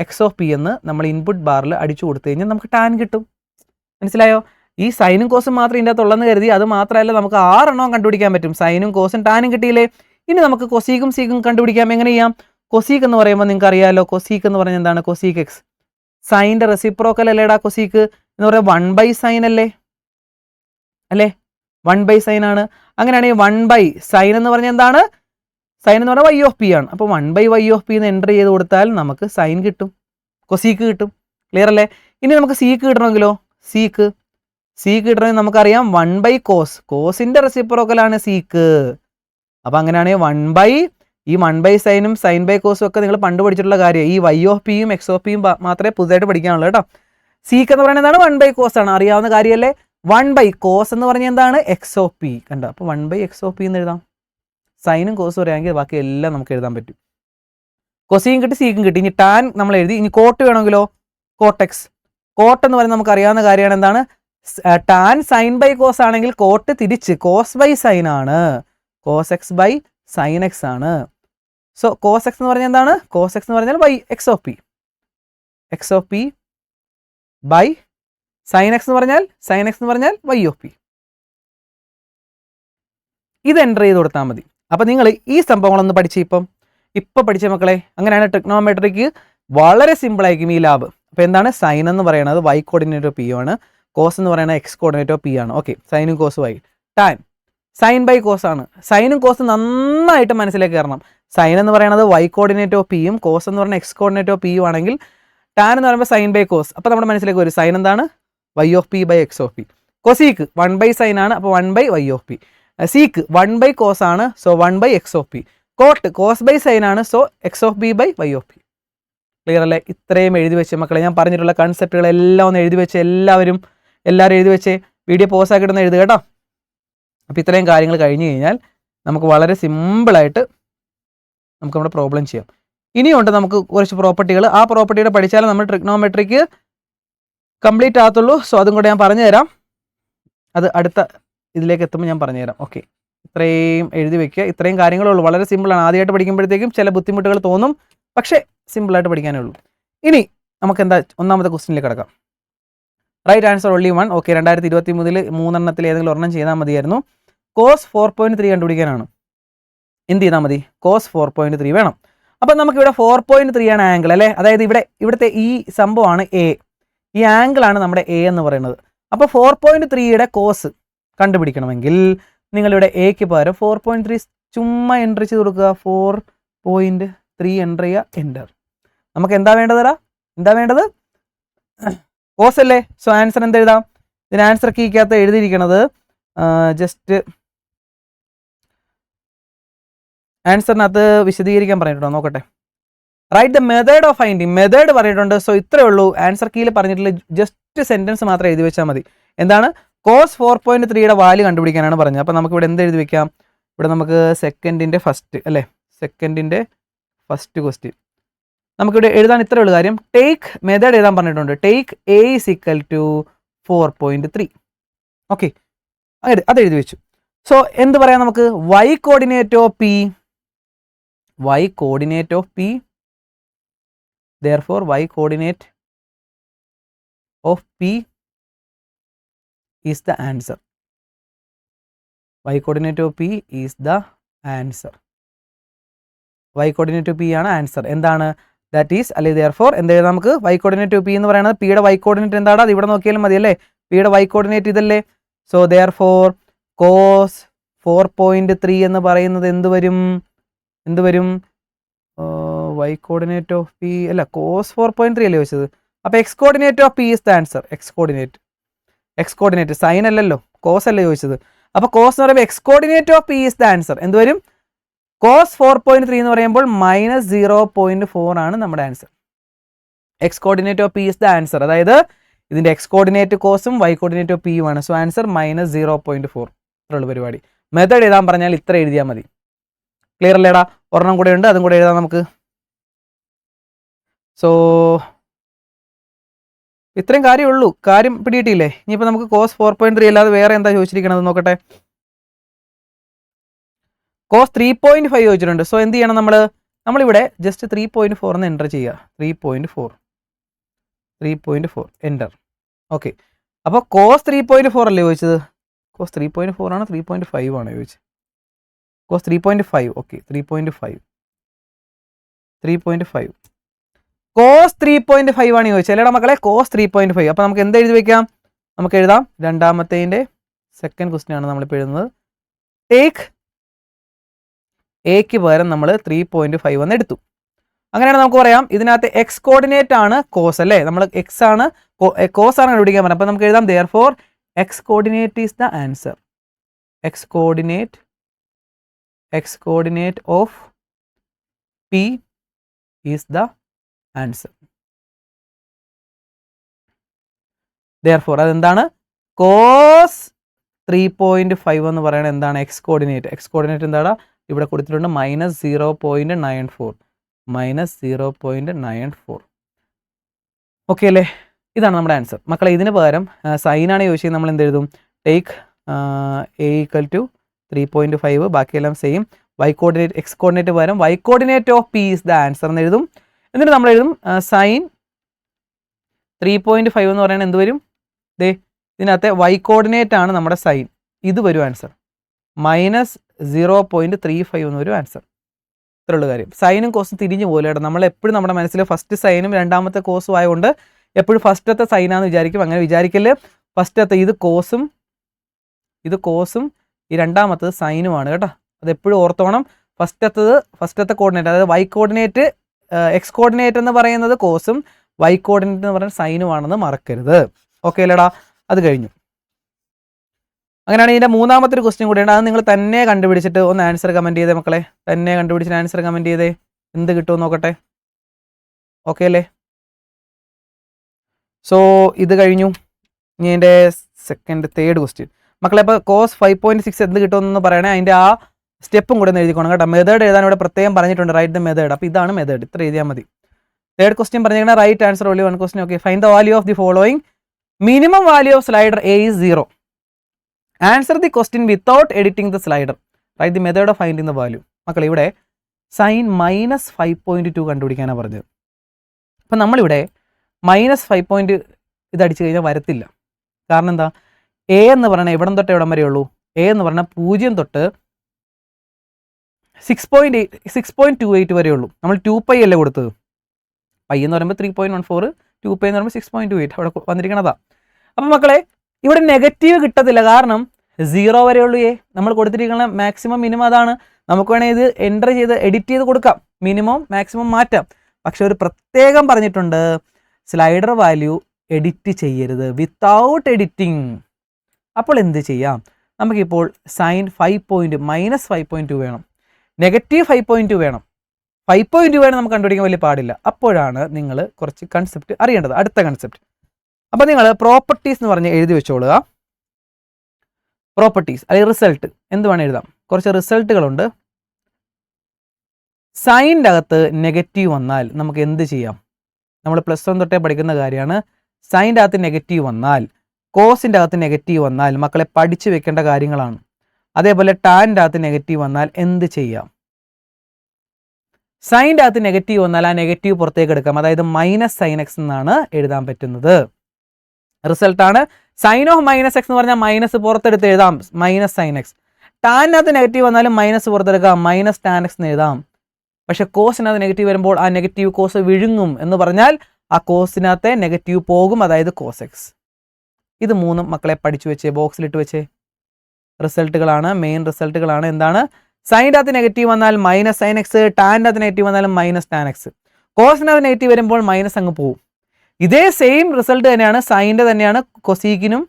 X of P എന്ന് നമ്മൾ ഇൻപുട്ട് ബാറിൽ അടിച്ചു കൊടുത്തു കഴിഞ്ഞാൽ നമുക്ക് ടാൻ കിട്ടും. മനസ്സിലായോ? ഈ സൈനും കോസും മാത്രം ഇതിൻ്റെ അകത്തുള്ളതെന്ന് കരുതി അത് മാത്രമല്ല, നമുക്ക് 6 എണ്ണവും കണ്ടുപിടിക്കാൻ പറ്റും. സൈനും കോസും ടാനും കിട്ടിയില്ലേ? ഇനി നമുക്ക് കൊസീക്കും സീക്കും കണ്ടുപിടിക്കാം. എങ്ങനെ ചെയ്യാം? കൊസീക്ക് എന്ന് പറയുമ്പോൾ നിങ്ങൾക്ക് അറിയാമല്ലോ, കൊസീക്ക് എന്ന് പറഞ്ഞാൽ എന്താണ്? Cosec x. സൈൻ്റെ റെസിപ്രോക്കൽ അല്ലേടാ കൊസീക്ക് എന്ന് പറയുന്നത് 1/sin അല്ലേ? 1/sin ആണ്. അങ്ങനെയാണെങ്കിൽ 1/sin എന്ന് പറഞ്ഞാൽ എന്താണ്? സൈൻ എന്ന് പറഞ്ഞാൽ y ഓഫ് പി ആണ്. അപ്പോൾ 1/y ഓഫ് പി എന്ന് എൻ്റർ ചെയ്ത് കൊടുത്താൽ നമുക്ക് സൈൻ കിട്ടും, കൊസീക്ക് കിട്ടും. ക്ലിയർ അല്ലേ? ഇനി നമുക്ക് സീക്ക് കിട്ടണമെങ്കിലോ, സീക്ക് കിട്ടണമെങ്കിൽ നമുക്കറിയാം 1/cos, കോസിൻ്റെ റെസിപ്രോക്കലാണ് സീക്ക്. അപ്പോൾ അങ്ങനെയാണെങ്കിൽ ഈ 1/sin സൈൻ ബൈ കോസും ഒക്കെ നിങ്ങൾ പണ്ട് പഠിച്ചിട്ടുള്ള കാര്യം. ഈ y ഓഫ് പിയും എക്സ് ഓഫ് പിയും മാത്രമേ പുതുതായിട്ട് പഠിക്കാനുള്ളൂ കേട്ടോ. സീക്ക് എന്ന് പറയുന്നത് എന്താണ്? 1/cos ആണ്, അറിയാവുന്ന കാര്യമല്ലേ. 1/cos എന്ന് പറഞ്ഞാൽ എന്താണ്? X of P. കണ്ടോ? അപ്പോൾ 1/x ഓഫ് പി എന്ന് എഴുതാം. സൈനും കോസും അറിയാമെങ്കിൽ ബാക്കി എല്ലാം നമുക്ക് എഴുതാൻ പറ്റും. കൊസീൻ കിട്ടി, സീക്കും കിട്ടി. ഇനി ടാൻ നമ്മൾ എഴുതി. ഇനി കോട്ട് വേണമെങ്കിലോ, കോട്ടെക്സ്. കോട്ട് എന്ന് പറയുന്നത് നമുക്ക് അറിയാവുന്ന കാര്യമാണ്. എന്താണ്? ടാൻ സൈൻ ബൈ കോസ് ആണെങ്കിൽ കോട്ട് തിരിച്ച് കോസ് ബൈ സൈൻ ആണ്, cos X by sine X ആണ്. സോ കോസ് എക്സ് എന്ന് പറഞ്ഞാൽ എന്താണ്? കോസ് എക്സ് എന്ന് പറഞ്ഞാൽ X of P by sine X എന്ന് പറഞ്ഞാൽ y ഓഫ് പി. ഇത് എൻ്റർ ചെയ്ത് കൊടുത്താൽ മതി. അപ്പോൾ നിങ്ങൾ ഈ സംഭവങ്ങളൊന്ന് പഠിച്ച് ഇപ്പം പഠിച്ച മക്കളെ. അങ്ങനെയാണ് ട്രിഗ്നോമെട്രിക്ക് വളരെ സിമ്പിളായിരിക്കും ഈ ലാബ്. അപ്പോൾ എന്താണ്? സൈൻ എന്ന് പറയുന്നത് y കോർഡിനേറ്റ് ഓഫ് പി ആണ്, കോസ് എന്ന് പറയുന്നത് എക്സ് കോർഡിനേറ്റ് ഓഫ് പി ആണ്. ഓക്കെ, സൈനും കോസും ആയി. ടാൻ സൈൻ ബൈ കോസ് ആണ്. സൈനും കോസും നന്നായിട്ട് മനസ്സിലേക്ക് കയറണം. സൈൻ എന്ന് പറയുന്നത് y കോർഡിനേറ്റ് ഓഫ് പിയും കോസ് എന്ന് പറയുന്നത് എക്സ് കോർഡിനേറ്റ് ഓഫ് പിയും ആണെങ്കിൽ ടാൻ എന്ന് പറയുമ്പോൾ സൈൻ ബൈ കോസ്. അപ്പോൾ നമ്മുടെ മനസ്സിലേക്ക് ഒരു സൈൻ എന്താണ്? y of P by X of P. Cosec 1/sin ആണ്, അപ്പോൾ 1/y of P. Sec 1/cos ആണ്, so 1/x of P. Cot cos by sine ആണ്, so x of B by y of P. Clear അല്ലേ? ഇത്രയും എഴുതി വെച്ച് മക്കളെ. ഞാൻ പറഞ്ഞിട്ടുള്ള കൺസെപ്റ്റുകളെല്ലാം ഒന്ന് എഴുതി വെച്ച് എല്ലാവരും എഴുതി വെച്ച് വീഡിയോ പോസ് ആക്കിയിട്ടൊന്ന് എഴുതുക കേട്ടോ. അപ്പോൾ ഇത്രയും കാര്യങ്ങൾ കഴിഞ്ഞ് കഴിഞ്ഞാൽ നമുക്ക് വളരെ സിമ്പിളായിട്ട് നമുക്ക് നമ്മുടെ പ്രോബ്ലം ചെയ്യാം. ഇനിയുണ്ട് നമുക്ക് കുറച്ച് പ്രോപ്പർട്ടികൾ. ആ പ്രോപ്പർട്ടിയുടെ പഠിച്ചാൽ നമ്മൾ ട്രിഗ്നോമെട്രിക്ക് കംപ്ലീറ്റ് ആകത്തുള്ളൂ. സോ അതും കൂടെ ഞാൻ പറഞ്ഞു തരാം. അത് അടുത്ത ഇതിലേക്ക് എത്തുമ്പോൾ ഞാൻ പറഞ്ഞുതരാം. ഓക്കെ, ഇത്രയും എഴുതി വെക്കുക. ഇത്രയും കാര്യങ്ങളേ ഉള്ളൂ. വളരെ സിമ്പിളാണ്. ആദ്യമായിട്ട് പഠിക്കുമ്പോഴത്തേക്കും ചില ബുദ്ധിമുട്ടുകൾ തോന്നും, പക്ഷേ സിമ്പിളായിട്ട് പഠിക്കാനേ ഉള്ളൂ. ഇനി നമുക്ക് എന്താ ഒന്നാമത്തെ ക്വസ്റ്റ്യനിലേക്ക് കിടക്കാം. Right answer only 1. ഓക്കെ, 2023 3 ഏതെങ്കിലും ഒരെണ്ണം ചെയ്താൽ മതിയായിരുന്നു. കോസ് 4.3 കണ്ടുപിടിക്കാനാണ്. എന്ത് ചെയ്താൽ മതി? കോസ് 4.3 വേണം. അപ്പം നമുക്കിവിടെ 4.3 ആണ് ആംഗിൾ അല്ലേ. അതായത് ഇവിടുത്തെ ഈ സംഭവമാണ് എ, ഈ ആംഗിളാണ് നമ്മുടെ എ എന്ന് പറയുന്നത്. അപ്പോൾ 4.3യുടെ കോസ് കണ്ടുപിടിക്കണമെങ്കിൽ നിങ്ങളിവിടെ എക്ക് പകരം 4.3 ചുമ്മാ എൻ്റർ ചെയ്ത് കൊടുക്കുക. 4.3 എൻ്റർ ചെയ്യുക, എൻ്റർ. നമുക്ക് എന്താ വേണ്ടത്? കോസ് അല്ലേ. സോ ആൻസർ എന്തെഴുതാം? ഇതിന് ആൻസർ കീക്കകത്ത് എഴുതിയിരിക്കുന്നത് ജസ്റ്റ് ആൻസറിനകത്ത് വിശദീകരിക്കാൻ പറഞ്ഞിട്ടുണ്ടോ നോക്കട്ടെ. Write the method of finding, method പറഞ്ഞിട്ടുണ്ട്. സോ ഇത്രയേ ഉള്ളൂ. ആൻസർ കീയിൽ പറഞ്ഞിട്ടുള്ള ജസ്റ്റ് സെന്റൻസ് മാത്രം എഴുതി വെച്ചാൽ മതി. എന്താണ്? cos 4.3യുടെ വാല്യൂ കണ്ടുപിടിക്കാനാണ് പറഞ്ഞത്. അപ്പോൾ നമുക്ക് ഇവിടെ എന്ത് എഴുതി വെക്കാം? ഇവിടെ നമുക്ക് സെക്കൻഡിൻ്റെ ഫസ്റ്റ് അല്ലേ, സെക്കൻഡിൻ്റെ ഫസ്റ്റ് ക്വസ്റ്റ്യൻ നമുക്കിവിടെ എഴുതാൻ ഇത്രയേ ഉള്ളൂ കാര്യം. ടേക്ക് മെത്തേഡ് എഴുതാൻ പറഞ്ഞിട്ടുണ്ട്. Take a is equal to 4.3. Okay, അത് എഴുതി വെച്ചു. സോ എന്ത് പറയാം നമുക്ക്? y coordinate of p, y coordinate of p, therefore y coordinate of p is the answer. y coordinate of p is the answer. y coordinate of p ആണ് answer. എന്താണ്? That is അല്ലെ therefore എന്ത് എഴുതാം നമുക്ക്? y coordinate of p എന്ന് പറയുന്നത് p യുടെ y coordinate എന്താണ്? അത് ഇവിടെ നോക്കിയാലും മതി അല്ലേ, p യുടെ y coordinate ഇതല്ലേ. സോ therefore cos 4.3 എന്ന് പറയുന്നത് എന്ത് വരും? y coordinate of p അല്ല, cos 4.3 അല്ലേ ചോദിച്ചത്. അപ്പോൾ x coordinate of p is the answer. x coordinate sine അല്ലല്ലോ, cos അല്ലേ ചോദിച്ചത്. അപ്പോൾ cos എന്ന് പറയുമ്പോൾ x coordinate of p is the answer. എന്ത് വരും? cos 4.3 എന്ന് പറയുമ്പോൾ -0.4 ആണ് നമ്മുടെ answer. x coordinate of p is the answer. അതായത് ഇതിൻ്റെ x coordinate കോസും y coordinate of p യും ആണ്. So answer -0.4. ഇത്രയുള്ള പരിപാടി. മെത്തേഡ് എഴുതാൻ പറഞ്ഞാൽ ഇത്ര എഴുതിയാൽ മതി. ക്ലിയർ അല്ലേടാ? ഒരെണ്ണം കൂടെ ഉണ്ട്, അതും കൂടെ എഴുതാം നമുക്ക്. സോ ഇത്രയും കാര്യമുള്ളൂ. കാര്യം പിടിയിട്ടില്ലേ? ഇനിയിപ്പോൾ നമുക്ക് cos 4.3 അല്ലാതെ വേറെ എന്താ ചോദിച്ചിരിക്കണത് നോക്കട്ടെ. cos 3.5 ചോദിച്ചിട്ടുണ്ട്. സോ എന്ത് ചെയ്യണം നമ്മളിവിടെ ജസ്റ്റ് 3.4 എന്ന് എൻ്റർ ചെയ്യുക. 3.4 എൻ്റർ. ഓക്കെ, അപ്പോൾ cos 3.4 അല്ലേ ചോദിച്ചത്? cos 3.4 ആണ് 3.5 ആണ് ചോദിച്ചത്? cos 3.5. ഓക്കെ, 3.5 cos 3.5 ആണ് ചോദിച്ചത് അല്ലേടാ മക്കളെ? cos 3.5. അപ്പോൾ നമുക്ക് എന്ത് എഴുതി വെക്കാം? നമുക്ക് എഴുതാം രണ്ടാമത്തേൻ്റെ സെക്കൻഡ് ക്വസ്റ്റ്യൻ ആണ് നമ്മളിപ്പോൾ എഴുതുന്നത്. ടേക്ക് എക്ക് പകരം നമ്മൾ 3.5 എന്ന് എടുത്തു. അങ്ങനെയാണ് നമുക്ക് പറയാം ഇതിനകത്ത് x കോർഡിനേറ്റ് ആണ് cos അല്ലേ, നമ്മൾ x ആണ് cos ആണ് കണ്ടുപിടിക്കാൻ പറഞ്ഞത്. അപ്പോൾ നമുക്ക് എഴുതാം therefore x coordinate is the answer. x coordinate of p is the answer. therefore അതെന്താണ്? cos 3.5 എന്ന് പറയുന്നത് എന്താണ്? x കോർഡിനേറ്റ് എന്താണ്? ഇവിടെ കൊടുത്തിട്ടുണ്ട് -0.94. ഓക്കെ അല്ലേ? ഇതാണ് നമ്മുടെ ആൻസർ മക്കളെ. ഇതിന് പകരം സൈനാണ് ചോദിച്ചത്, നമ്മൾ എന്ത് എഴുതും? ടേക്ക് a equal to 3.5, ബാക്കിയെല്ലാം same. y coordinate x coordinate പകരം y coordinate of p is the answer എന്ന് എഴുതും. എന്നിട്ട് നമ്മൾ എഴുതും സൈൻ 3.5 എന്ന് പറയുന്നത് എന്ത് വരും? ഇതിനകത്തെ y കോർഡിനേറ്റ് ആണ് നമ്മുടെ സൈൻ, ഇത് വരും ആൻസർ. -0.35 എന്ന് വരും ആൻസർ. ഇത്രയുള്ള കാര്യം. സൈനും കോസും തിരിഞ്ഞു പോലെ നമ്മൾ എപ്പോഴും നമ്മുടെ മനസ്സിൽ ഫസ്റ്റ് സൈനും രണ്ടാമത്തെ കോസും ആയതുകൊണ്ട് എപ്പോഴും ഫസ്റ്റത്തെ സൈനാന്ന് വിചാരിക്കും. അങ്ങനെ വിചാരിക്കല്. ഫസ്റ്റത്തെ ഇത് കോസും ഈ രണ്ടാമത്തത് സൈനുമാണ് കേട്ടോ. അതെപ്പോഴും ഓർത്തോണം. ഫസ്റ്റത്തെ കോർഡിനേറ്റ്, അതായത് y കോർഡിനേറ്റ് x കോർഡിനേറ്റ് എന്ന് പറയുന്നത് കോസും y കോർഡിനേറ്റ് എന്ന് പറയുന്നത് സൈനുമാണെന്ന് മറക്കരുത്. ഓക്കെ അല്ലേടാ? അത് കഴിഞ്ഞു. അങ്ങനെയാണ് ഇതിൻ്റെ മൂന്നാമത്തെ ഒരു ക്വസ്റ്റ്യൻ കൂടിയുണ്ട്. അത് നിങ്ങൾ തന്നെ കണ്ടുപിടിച്ചിട്ട് ഒന്ന് ആൻസർ കമൻറ്റ് ചെയ്തേ മക്കളെ. തന്നെ കണ്ടുപിടിച്ചിട്ട് ആൻസർ കമൻറ്റ് ചെയ്തേ. എന്ത് കിട്ടുമെന്ന് നോക്കട്ടെ. ഓക്കെ അല്ലേ? സോ ഇത് കഴിഞ്ഞു. ഇനി എൻ്റെ തേർഡ് ക്വസ്റ്റ്യൻ മക്കളെ. അപ്പോൾ cos 5.6 എന്ത് കിട്ടുമെന്ന് പറയണേ. അതിൻ്റെ ആ സ്റ്റെപ്പും കൂടെ ഒന്ന് എഴുതിക്കോണം കേട്ടോ. മെത്തേഡ് എഴുതാൻ ഇവിടെ പ്രത്യേകം പറഞ്ഞിട്ടുണ്ട്. Write the method. അപ്പോൾ ഇതാണ് മെത്തേഡ്. ഇത്ര എഴുതിയാൽ മതി. തേർഡ് ക്വസ്റ്റ്യൻ പറഞ്ഞിരിക്കുന്നത് write answer only one question. Okay, find the value of the following. Minimum value of slider a is 0. Answer the question without editing the slider. Write the method of finding the value. മക്കളെ ഇവിടെ sign -5.2 കണ്ടുപിടിക്കാനാണ് പറഞ്ഞത്. അപ്പം നമ്മളിവിടെ -5 ഇത് അടിച്ചു കഴിഞ്ഞാൽ വരത്തില്ല. കാരണം എന്താ? a എന്ന് പറഞ്ഞാൽ എവിടം തൊട്ട് എവിടം വരെ ഉള്ളൂ? a എന്ന് പറഞ്ഞാൽ 0 തൊട്ട് 6.28 വരെ ഉള്ളൂ. നമ്മൾ 2π അല്ലേ കൊടുത്തത്? π എന്ന് പറയുമ്പോൾ 3.14, 2π എന്ന് പറയുമ്പോൾ 6.28 അവിടെ വന്നിരിക്കണതാ. അപ്പം മക്കളെ ഇവിടെ നെഗറ്റീവ് കിട്ടത്തില്ല. കാരണം 0 വരെ ഉള്ളൂ a. നമ്മൾ കൊടുത്തിരിക്കുന്ന മാക്സിമം മിനിമം അതാണ്. നമുക്ക് വേണമെങ്കിൽ ഇത് എൻ്റർ ചെയ്ത് എഡിറ്റ് ചെയ്ത് കൊടുക്കാം. മിനിമം മാക്സിമം മാറ്റാം. പക്ഷെ ഒരു പ്രത്യേകം പറഞ്ഞിട്ടുണ്ട്, സ്ലൈഡർ വാല്യൂ എഡിറ്റ് ചെയ്യരുത്, വിത്തൗട്ട് എഡിറ്റിംഗ്. അപ്പോൾ എന്ത് ചെയ്യാം? നമുക്കിപ്പോൾ സൈൻ -5.2 വേണം. -5.2 വേണം. 5.2 വേണം നമുക്ക് കണ്ടുപിടിക്കാൻ വലിയ പാടില്ല. അപ്പോഴാണ് നിങ്ങൾ കുറച്ച് കൺസെപ്റ്റ് അറിയേണ്ടത്. അടുത്ത കൺസെപ്റ്റ്, അപ്പോൾ നിങ്ങൾ പ്രോപ്പർട്ടീസ് എന്ന് പറഞ്ഞ് എഴുതി വെച്ചോളുക. പ്രോപ്പർട്ടീസ് അല്ലെങ്കിൽ റിസൾട്ട് എന്ത് വേണം എഴുതാം. കുറച്ച് റിസൾട്ടുകളുണ്ട്. സൈൻ്റെ അകത്ത് നെഗറ്റീവ് വന്നാൽ നമുക്ക് എന്ത് ചെയ്യാം? നമ്മൾ +1 തൊട്ടേ പഠിക്കുന്ന കാര്യമാണ്. സൈൻ്റെ അകത്ത് നെഗറ്റീവ് വന്നാൽ, കോസിൻ്റെ അകത്ത് നെഗറ്റീവ് വന്നാൽ മക്കളെ പഠിച്ചു വെക്കേണ്ട കാര്യങ്ങളാണ്. അതേപോലെ ടാൻ്റെ അകത്ത് നെഗറ്റീവ് വന്നാൽ എന്ത് ചെയ്യാം? സൈൻ്റെ അകത്ത് നെഗറ്റീവ് വന്നാൽ ആ നെഗറ്റീവ് പുറത്തേക്ക് എടുക്കാം. അതായത് -sin x എന്നാണ് എഴുതാൻ പറ്റുന്നത്. റിസൾട്ടാണ്. സൈൻ ഓഫ് -x എന്ന് പറഞ്ഞാൽ മൈനസ് പുറത്തെടുത്ത് എഴുതാം, -sin x. ടാനകത്ത് നെഗറ്റീവ് വന്നാലും മൈനസ് പുറത്തെടുക്കാം, -tan x എന്ന് എഴുതാം. പക്ഷെ കോസിനകത്ത് നെഗറ്റീവ് വരുമ്പോൾ ആ നെഗറ്റീവ് കോസ് വിഴുങ്ങും എന്ന് പറഞ്ഞാൽ ആ കോസിനകത്തെ നെഗറ്റീവ് പോകും, അതായത് cos x. ഇത് മൂന്നും മക്കളെ പഠിച്ചു വെച്ചേ, ബോക്സിലിട്ട് വെച്ചേ. റിസൾട്ടുകളാണ്, മെയിൻ റിസൾട്ടുകളാണ്. എന്താണ്? സൈൻ്റെ അകത്ത് നെഗറ്റീവ് വന്നാൽ -sin x, ടാൻ്റെ അകത്ത് നെഗറ്റീവ് വന്നാലും -tan x. കോസിനകത്ത് നെഗറ്റീവ് വരുമ്പോൾ മൈനസ് അങ്ങ് പോവും. ഇതേ സെയിം റിസൾട്ട് തന്നെയാണ് സൈൻ്റെ തന്നെയാണ് കൊസീക്കിനും,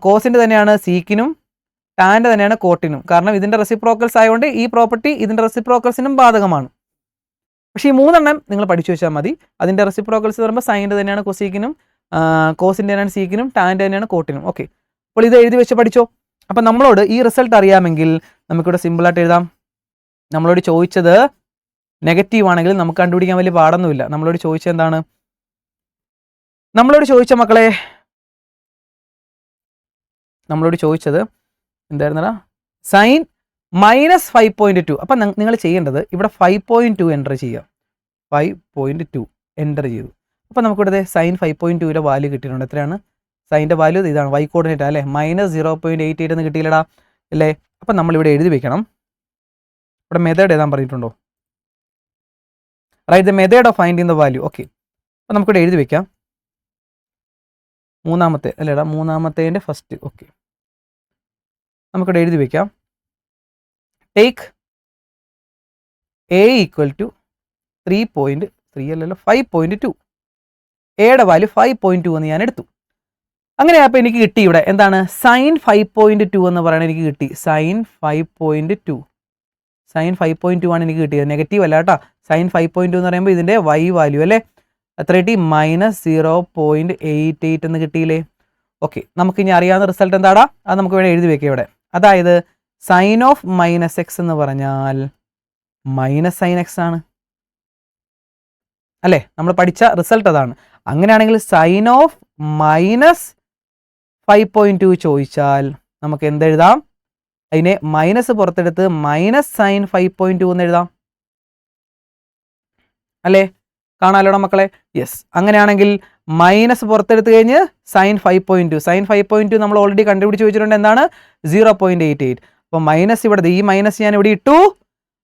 കോസിൻ്റെ തന്നെയാണ് സീക്കിനും, ടാൻ്റെ തന്നെയാണ് കോട്ടിനും. കാരണം ഇതിൻ്റെ റെസിപ്രോക്കൽസ് ആയതുകൊണ്ട് ഈ പ്രോപ്പർട്ടി ഇതിൻ്റെ റെസിപ്രോക്കൽസിനും ബാധകമാണ്. പക്ഷേ ഈ മൂന്നെണ്ണം നിങ്ങൾ പഠിച്ചു വെച്ചാൽ മതി. അതിൻ്റെ റെസിപ്രോക്കൽസ് പറയുമ്പോൾ സൈൻ്റെ തന്നെയാണ് കൊസീക്കിനും, കോസിൻ്റെ തന്നെയാണ് സീക്കിനും, ടാൻ്റെ തന്നെയാണ് കോട്ടിനും. ഓക്കെ, അപ്പോൾ ഇത് എഴുതി വെച്ച് പഠിച്ചോ. അപ്പം നമ്മളോട് ഈ റിസൾട്ട് അറിയാമെങ്കിൽ നമുക്കിവിടെ സിമ്പിളായിട്ട് എഴുതാം. നമ്മളോട് ചോദിച്ചത് നെഗറ്റീവ് ആണെങ്കിൽ നമുക്ക് കണ്ടുപിടിക്കാൻ വലിയ പാടൊന്നുമില്ല. നമ്മളോട് ചോദിച്ചത് എന്താണ്? നമ്മളോട് ചോദിച്ച മക്കളെ, നമ്മളോട് ചോദിച്ചത് എന്തായിരുന്നടാ? സൈൻ -5.2. അപ്പം നിങ്ങൾ ചെയ്യേണ്ടത് ഇവിടെ 5.2 എൻ്റർ ചെയ്യുക. 5.2 എൻ്റർ ചെയ്തു. അപ്പം നമുക്കിവിടെ സൈൻ 5.2യുടെ വാല്യൂ കിട്ടിയിട്ടുണ്ട്. എത്രയാണ്? സൈൻ്റെ വാല്യൂ ഇതാണ്, y കോർഡിനേറ്റ് അല്ലേ, -0.88 എന്ന് കിട്ടിയില്ലടാ അല്ലേ? അപ്പം നമ്മളിവിടെ എഴുതി വെക്കണം. ഇവിടെ മെത്തേഡ് എഴുതാൻ പറഞ്ഞിട്ടുണ്ടോ? Right the method of finding the value. Okay, അപ്പം നമുക്കിവിടെ എഴുതി വെക്കാം. മൂന്നാമത്തെ അല്ലേടാ, മൂന്നാമത്തേൻ്റെ ഫസ്റ്റ്. ഓക്കെ, നമുക്കിവിടെ എഴുതി വെക്കാം. ടേക്ക് a = 3.3 അല്ലല്ലോ 5.2. എയുടെ വാല്യൂ 5.2 എന്ന് ഞാൻ എടുത്തു. അങ്ങനെയപ്പോൾ എനിക്ക് കിട്ടി ഇവിടെ എന്താണ്? സൈൻ 5.2 എന്ന് പറയുന്നത് എനിക്ക് കിട്ടി. സൈൻ 5.2, സൈൻ 5.2 ആണ് എനിക്ക് കിട്ടിയത്. നെഗറ്റീവ് അല്ല കേട്ടോ. സൈൻ 5.2 എന്ന് പറയുമ്പോൾ ഇതിൻ്റെ y വാല്യൂ അല്ലേ, എത്ര കിട്ടി? -0.88 എന്ന് കിട്ടിയില്ലേ? ഓക്കെ, നമുക്കിനി അറിയാവുന്ന റിസൾട്ട് എന്താടാ? അത് നമുക്ക് ഇവിടെ എഴുതി വെക്കാം ഇവിടെ. അതായത് സൈൻ ഓഫ് -x എന്ന് പറഞ്ഞാൽ -sin x ആണ് അല്ലേ? നമ്മൾ പഠിച്ച റിസൾട്ട് അതാണ്. അങ്ങനെയാണെങ്കിൽ സൈൻ ഓഫ് -5.2 ചോദിച്ചാൽ നമുക്ക് എന്തെഴുതാം? അതിനെ മൈനസ് പുറത്തെടുത്ത് -sin 5.2 എന്ന് എഴുതാം അല്ലേ? കാണാലോടാ മക്കളെ? യെസ്. അങ്ങനെയാണെങ്കിൽ മൈനസ് പുറത്തെടുത്ത് കഴിഞ്ഞ് സൈൻ 5.2, സൈൻ 5.2 നമ്മൾ ഓൾറെഡി കണ്ടുപിടിച്ച് വെച്ചിട്ടുണ്ട്. എന്താണ്? 0.88. അപ്പോൾ മൈനസ് ഇവിടെ, ഈ മൈനസ് ഞാൻ ഇവിടെ ഇട്ടു.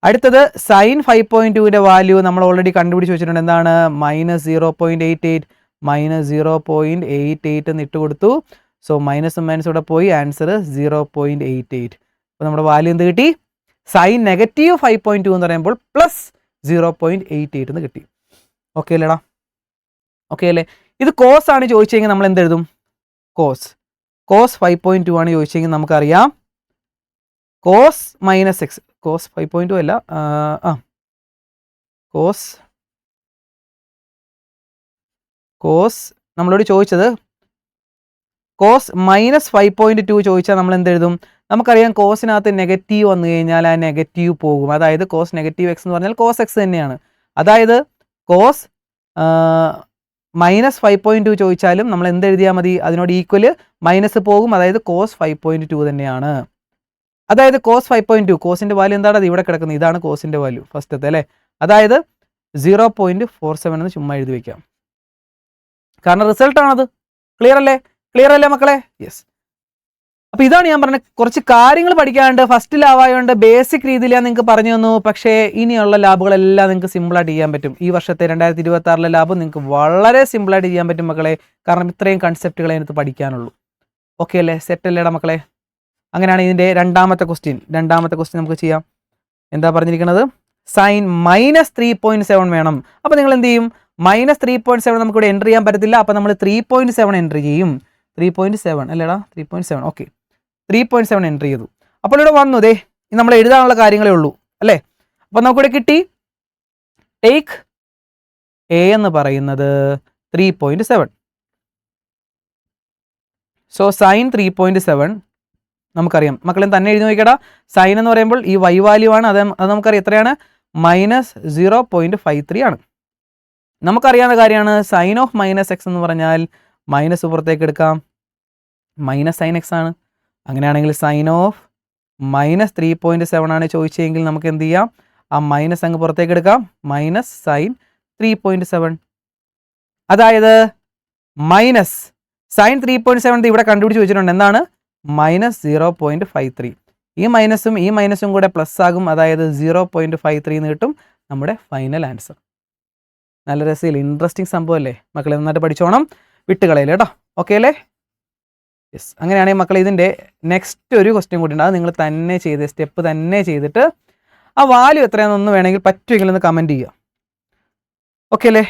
അടുത്തത് സൈൻ 5.2ൻ്റെ വാല്യൂ നമ്മൾ ഓൾറെഡി കണ്ടുപിടിച്ച് വെച്ചിട്ടുണ്ട്. എന്താണ്? -0.88, -0.88 എന്ന് ഇട്ട് കൊടുത്തു. സോ മൈനസും മൈനസും ഇവിടെ പോയി, ആൻസർ 0.88. അപ്പോൾ നമ്മുടെ വാല്യൂ എന്ത് കിട്ടി? സൈൻ -5.2 എന്ന് പറയുമ്പോൾ +0.88 എന്ന് കിട്ടി. ഓക്കെ അല്ലേടാ? ഓക്കെ അല്ലേ? ഇത് കോസ് ആണ് ചോദിച്ചെങ്കിൽ നമ്മൾ എന്തെഴുതും? കോസ് 5.2 ആണ് ചോദിച്ചെങ്കിൽ നമുക്കറിയാം കോസ് -x, കോസ് 5.2 അല്ല, കോസ് നമ്മളോട് ചോദിച്ചത് കോസ് -5.2 ചോദിച്ചാൽ നമ്മൾ എന്തെഴുതും? നമുക്കറിയാം കോസിനകത്ത് നെഗറ്റീവ് വന്നു കഴിഞ്ഞാൽ ആ നെഗറ്റീവ് പോകും. അതായത് കോസ് -x എന്ന് പറഞ്ഞാൽ കോസ് x തന്നെയാണ്. അതായത് കോസ് -5.2 ചോദിച്ചാലും നമ്മൾ എന്തെഴുതിയാൽ മതി? അതിനോട് ഈക്വല് മൈനസ് പോകും. അതായത് കോസ് 5.2 തന്നെയാണ്. അതായത് കോസ് 5.2, കോസിൻ്റെ വാല്യൂ എന്താണ്? അത് ഇവിടെ കിടക്കുന്നത്. ഇതാണ് കോസിൻ്റെ വാല്യൂ ഫസ്റ്റത്തെ അല്ലേ? അതായത് 0.47 എന്ന് ചുമ്മാ എഴുതി വയ്ക്കാം. കാരണം റിസൾട്ടാണത്. ക്ലിയർ അല്ലേ? ക്ലിയർ അല്ലേ മക്കളെ? യെസ്. അപ്പോൾ ഇതാണ് ഞാൻ പറഞ്ഞത്. കുറച്ച് കാര്യങ്ങൾ പഠിക്കാനുണ്ട്. ഫസ്റ്റ് ലാബായതുകൊണ്ട് ബേസിക് രീതിയിൽ ഞാൻ നിങ്ങൾക്ക് പറഞ്ഞു തന്നു. പക്ഷേ ഇനിയുള്ള ലാബുകളെല്ലാം നിങ്ങൾക്ക് സിമ്പിളായിട്ട് ചെയ്യാൻ പറ്റും. ഈ വർഷത്തെ 2026 ലാബ് നിങ്ങൾക്ക് വളരെ സിമ്പിളായിട്ട് ചെയ്യാൻ പറ്റും മക്കളെ. കാരണം ഇത്രയും കൺസെപ്റ്റുകളെ അതിനകത്ത് പഠിക്കാനുള്ളൂ. ഓക്കെ അല്ലേ? സെറ്റ് അല്ലേടാ മക്കളെ? അങ്ങനെയാണ് ഇതിൻ്റെ രണ്ടാമത്തെ ക്വസ്റ്റ്യൻ നമുക്ക് ചെയ്യാം. എന്താ പറഞ്ഞിരിക്കുന്നത്? സൈൻ -3.7 വേണം. അപ്പോൾ നിങ്ങൾ എന്ത് ചെയ്യും? -3.7 നമുക്കിവിടെ എൻ്റർ ചെയ്യാൻ പറ്റത്തില്ല. അപ്പോൾ നമ്മൾ 3.7 എൻ്റർ ചെയ്യും. 3.7 അല്ലേടാ? 3.7. ഓക്കെ, 3.7 എൻ്റർ ചെയ്തു. അപ്പോൾ ഇവിടെ വന്നു ദേ നമ്മൾ എഴുതാനുള്ള കാര്യങ്ങളേ ഉള്ളൂ അല്ലേ. അപ്പോൾ നമുക്കിവിടെ കിട്ടി ടേക്ക് എ എന്ന് പറയുന്നത് 3.7. സോ സൈൻ 3.7 നമുക്കറിയാം. മക്കളെ തന്നെ എഴുതി നോക്കിക്കടാ. സൈൻ എന്ന് പറയുമ്പോൾ ഈ y വാല്യൂ ആണ്. അത് നമുക്കറിയാം എത്രയാണ്, -0.53 ആണ്. നമുക്കറിയാവുന്ന കാര്യമാണ് സൈൻ ഓഫ് -x എന്ന് പറഞ്ഞാൽ മൈനസ് പുറത്തേക്ക് എടുക്കാം, മൈനസ് സൈൻ എക്സ് ആണ്. അങ്ങനെയാണെങ്കിൽ സൈൻ ഓഫ് -3.7 ആണ് ചോദിച്ചെങ്കിൽ നമുക്ക് എന്ത് ചെയ്യാം, ആ മൈനസ് അങ്ങ് പുറത്തേക്ക് എടുക്കാം, മൈനസ് സൈൻ 3.7. അതായത് മൈനസ് സൈൻ 3.7 ഇവിടെ കണ്ടുപിടിച്ച് വെച്ചിട്ടുണ്ട്. എന്താണ്, -0.53. ഈ മൈനസും കൂടെ പ്ലസ് ആകും. അതായത് 0.53 എന്ന് കിട്ടും നമ്മുടെ ഫൈനൽ ആൻസർ. നല്ല രസമില്ല, ഇൻട്രസ്റ്റിംഗ് സംഭവം അല്ലേ മക്കളെ? നന്നായിട്ട് പഠിച്ചോണം, വിട്ടുകളയില്ല കേട്ടോ. ഓക്കെ അല്ലേ? യെസ്. അങ്ങനെയാണെങ്കിൽ മക്കളെ ഇതിൻ്റെ നെക്സ്റ്റ് ഒരു ക്വസ്റ്റ്യൻ കൂടി ഉണ്ട്. അത് നിങ്ങൾ തന്നെ ചെയ്ത് സ്റ്റെപ്പ് തന്നെ ചെയ്തിട്ട് ആ വാല്യൂ എത്രയാണെന്നൊന്ന് വേണമെങ്കിൽ പറ്റുമെങ്കിൽ ഒന്ന് കമൻറ്റ് ചെയ്യുക. ഓക്കെ അല്ലേ?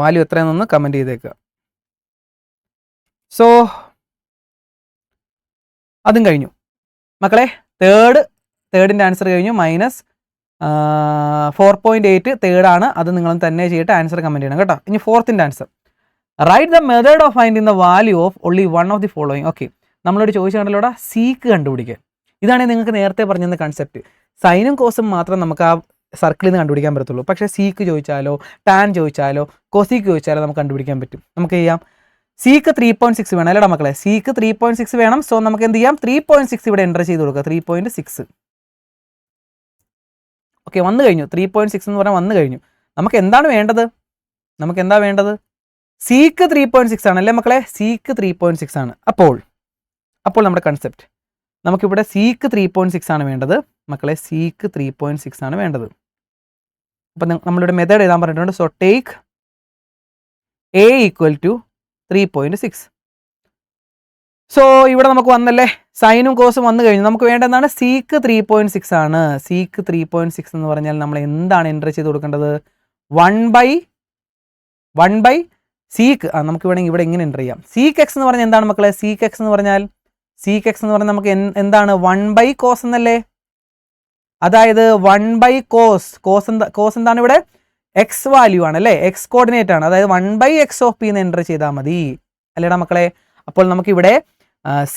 വാല്യൂ എത്രയാണെന്നൊന്ന് കമൻറ്റ് ചെയ്തേക്കുക. സോ അതും കഴിഞ്ഞു മക്കളെ. തേർഡിൻ്റെ ആൻസർ കഴിഞ്ഞു. -4.8 തേർഡാണ്. അത് നിങ്ങൾ തന്നെ ചെയ്തിട്ട് ആൻസർ കമൻറ്റ് ചെയ്യണം കേട്ടോ. ഇനി ഫോർത്തിൻ്റെ answer, write the method of finding the value of only one of the following. Okay, നമ്മളോട് ചോദിച്ചാണല്ലോടാ സീക്ക് കണ്ടുപിടിക്കാൻ. ഇതാണ് നിങ്ങൾക്ക് നേരത്തെ പറഞ്ഞിരുന്ന കൺസെപ്റ്റ്. സൈനും കോസും മാത്രം നമുക്ക് ആ സർക്കിളിൽ നിന്ന് കണ്ടുപിടിക്കാൻ പറ്റത്തുള്ളൂ. പക്ഷേ സീക്ക് ചോദിച്ചാലോ ടാൻ ചോദിച്ചാലോ കോസീക്ക് ചോദിച്ചാലോ നമുക്ക് കണ്ടുപിടിക്കാൻ പറ്റും. നമുക്ക് ചെയ്യാം. സീക്ക് 3.6 വേണം അല്ലേടാ മക്കളെ? സീക്ക് 3.6 വേണം. സോ നമുക്ക് എന്ത് ചെയ്യാം, 3.6 ഇവിടെ എൻ്റർ ചെയ്ത് കൊടുക്കുക. 3.6 ഓക്കെ വന്നു കഴിഞ്ഞു. 3.6 എന്ന് പറഞ്ഞാൽ വന്നു കഴിഞ്ഞു. നമുക്ക് എന്താണ് വേണ്ടത്? സീക്ക് 3.6 ആണ് അല്ലേ മക്കളെ? സീക്ക് 3.6 ആണ്. അപ്പോൾ നമ്മുടെ കൺസെപ്റ്റ് നമുക്കിവിടെ സീക്ക് 3.6 ആണ് വേണ്ടത് മക്കളെ. സീക്ക് 3.6 ആണ് വേണ്ടത്. അപ്പം നമ്മളിവിടെ മെത്തേഡ് എഴുതാൻ പറഞ്ഞിട്ടുണ്ട്. So take A equal to 3.6. So ഇവിടെ നമുക്ക് വന്നല്ലേ, സൈനും കോസും വന്നു കഴിഞ്ഞു. നമുക്ക് വേണ്ടതാണ് സീക്ക് 3.6 ആണ്. സീക്ക് 3.6 എന്ന് പറഞ്ഞാൽ നമ്മൾ എന്താണ് എൻ്റർ ചെയ്ത് കൊടുക്കേണ്ടത്? 1 സീക്ക്. നമുക്ക് വേണമെങ്കിൽ ഇവിടെ ഇങ്ങനെ എൻ്റർ ചെയ്യാം. സീക്ക് എക്സ് എന്ന് പറഞ്ഞാൽ എന്താണ് മക്കളെ? സീക്ക് എക്സ് എന്ന് പറഞ്ഞാൽ നമുക്ക് എന്താണ്? 1 കോസ് എന്നല്ലേ? അതായത് 1 കോസ് എന്താണ് ഇവിടെ? എക്സ് വാല്യൂ ആണ് അല്ലേ? എക്സ് കോർഡിനേറ്റ് ആണ്. അതായത് 1/x ഓഫ് പി എന്ന് എൻ്റർ ചെയ്താൽ മതി അല്ലേടാ മക്കളെ? അപ്പോൾ നമുക്കിവിടെ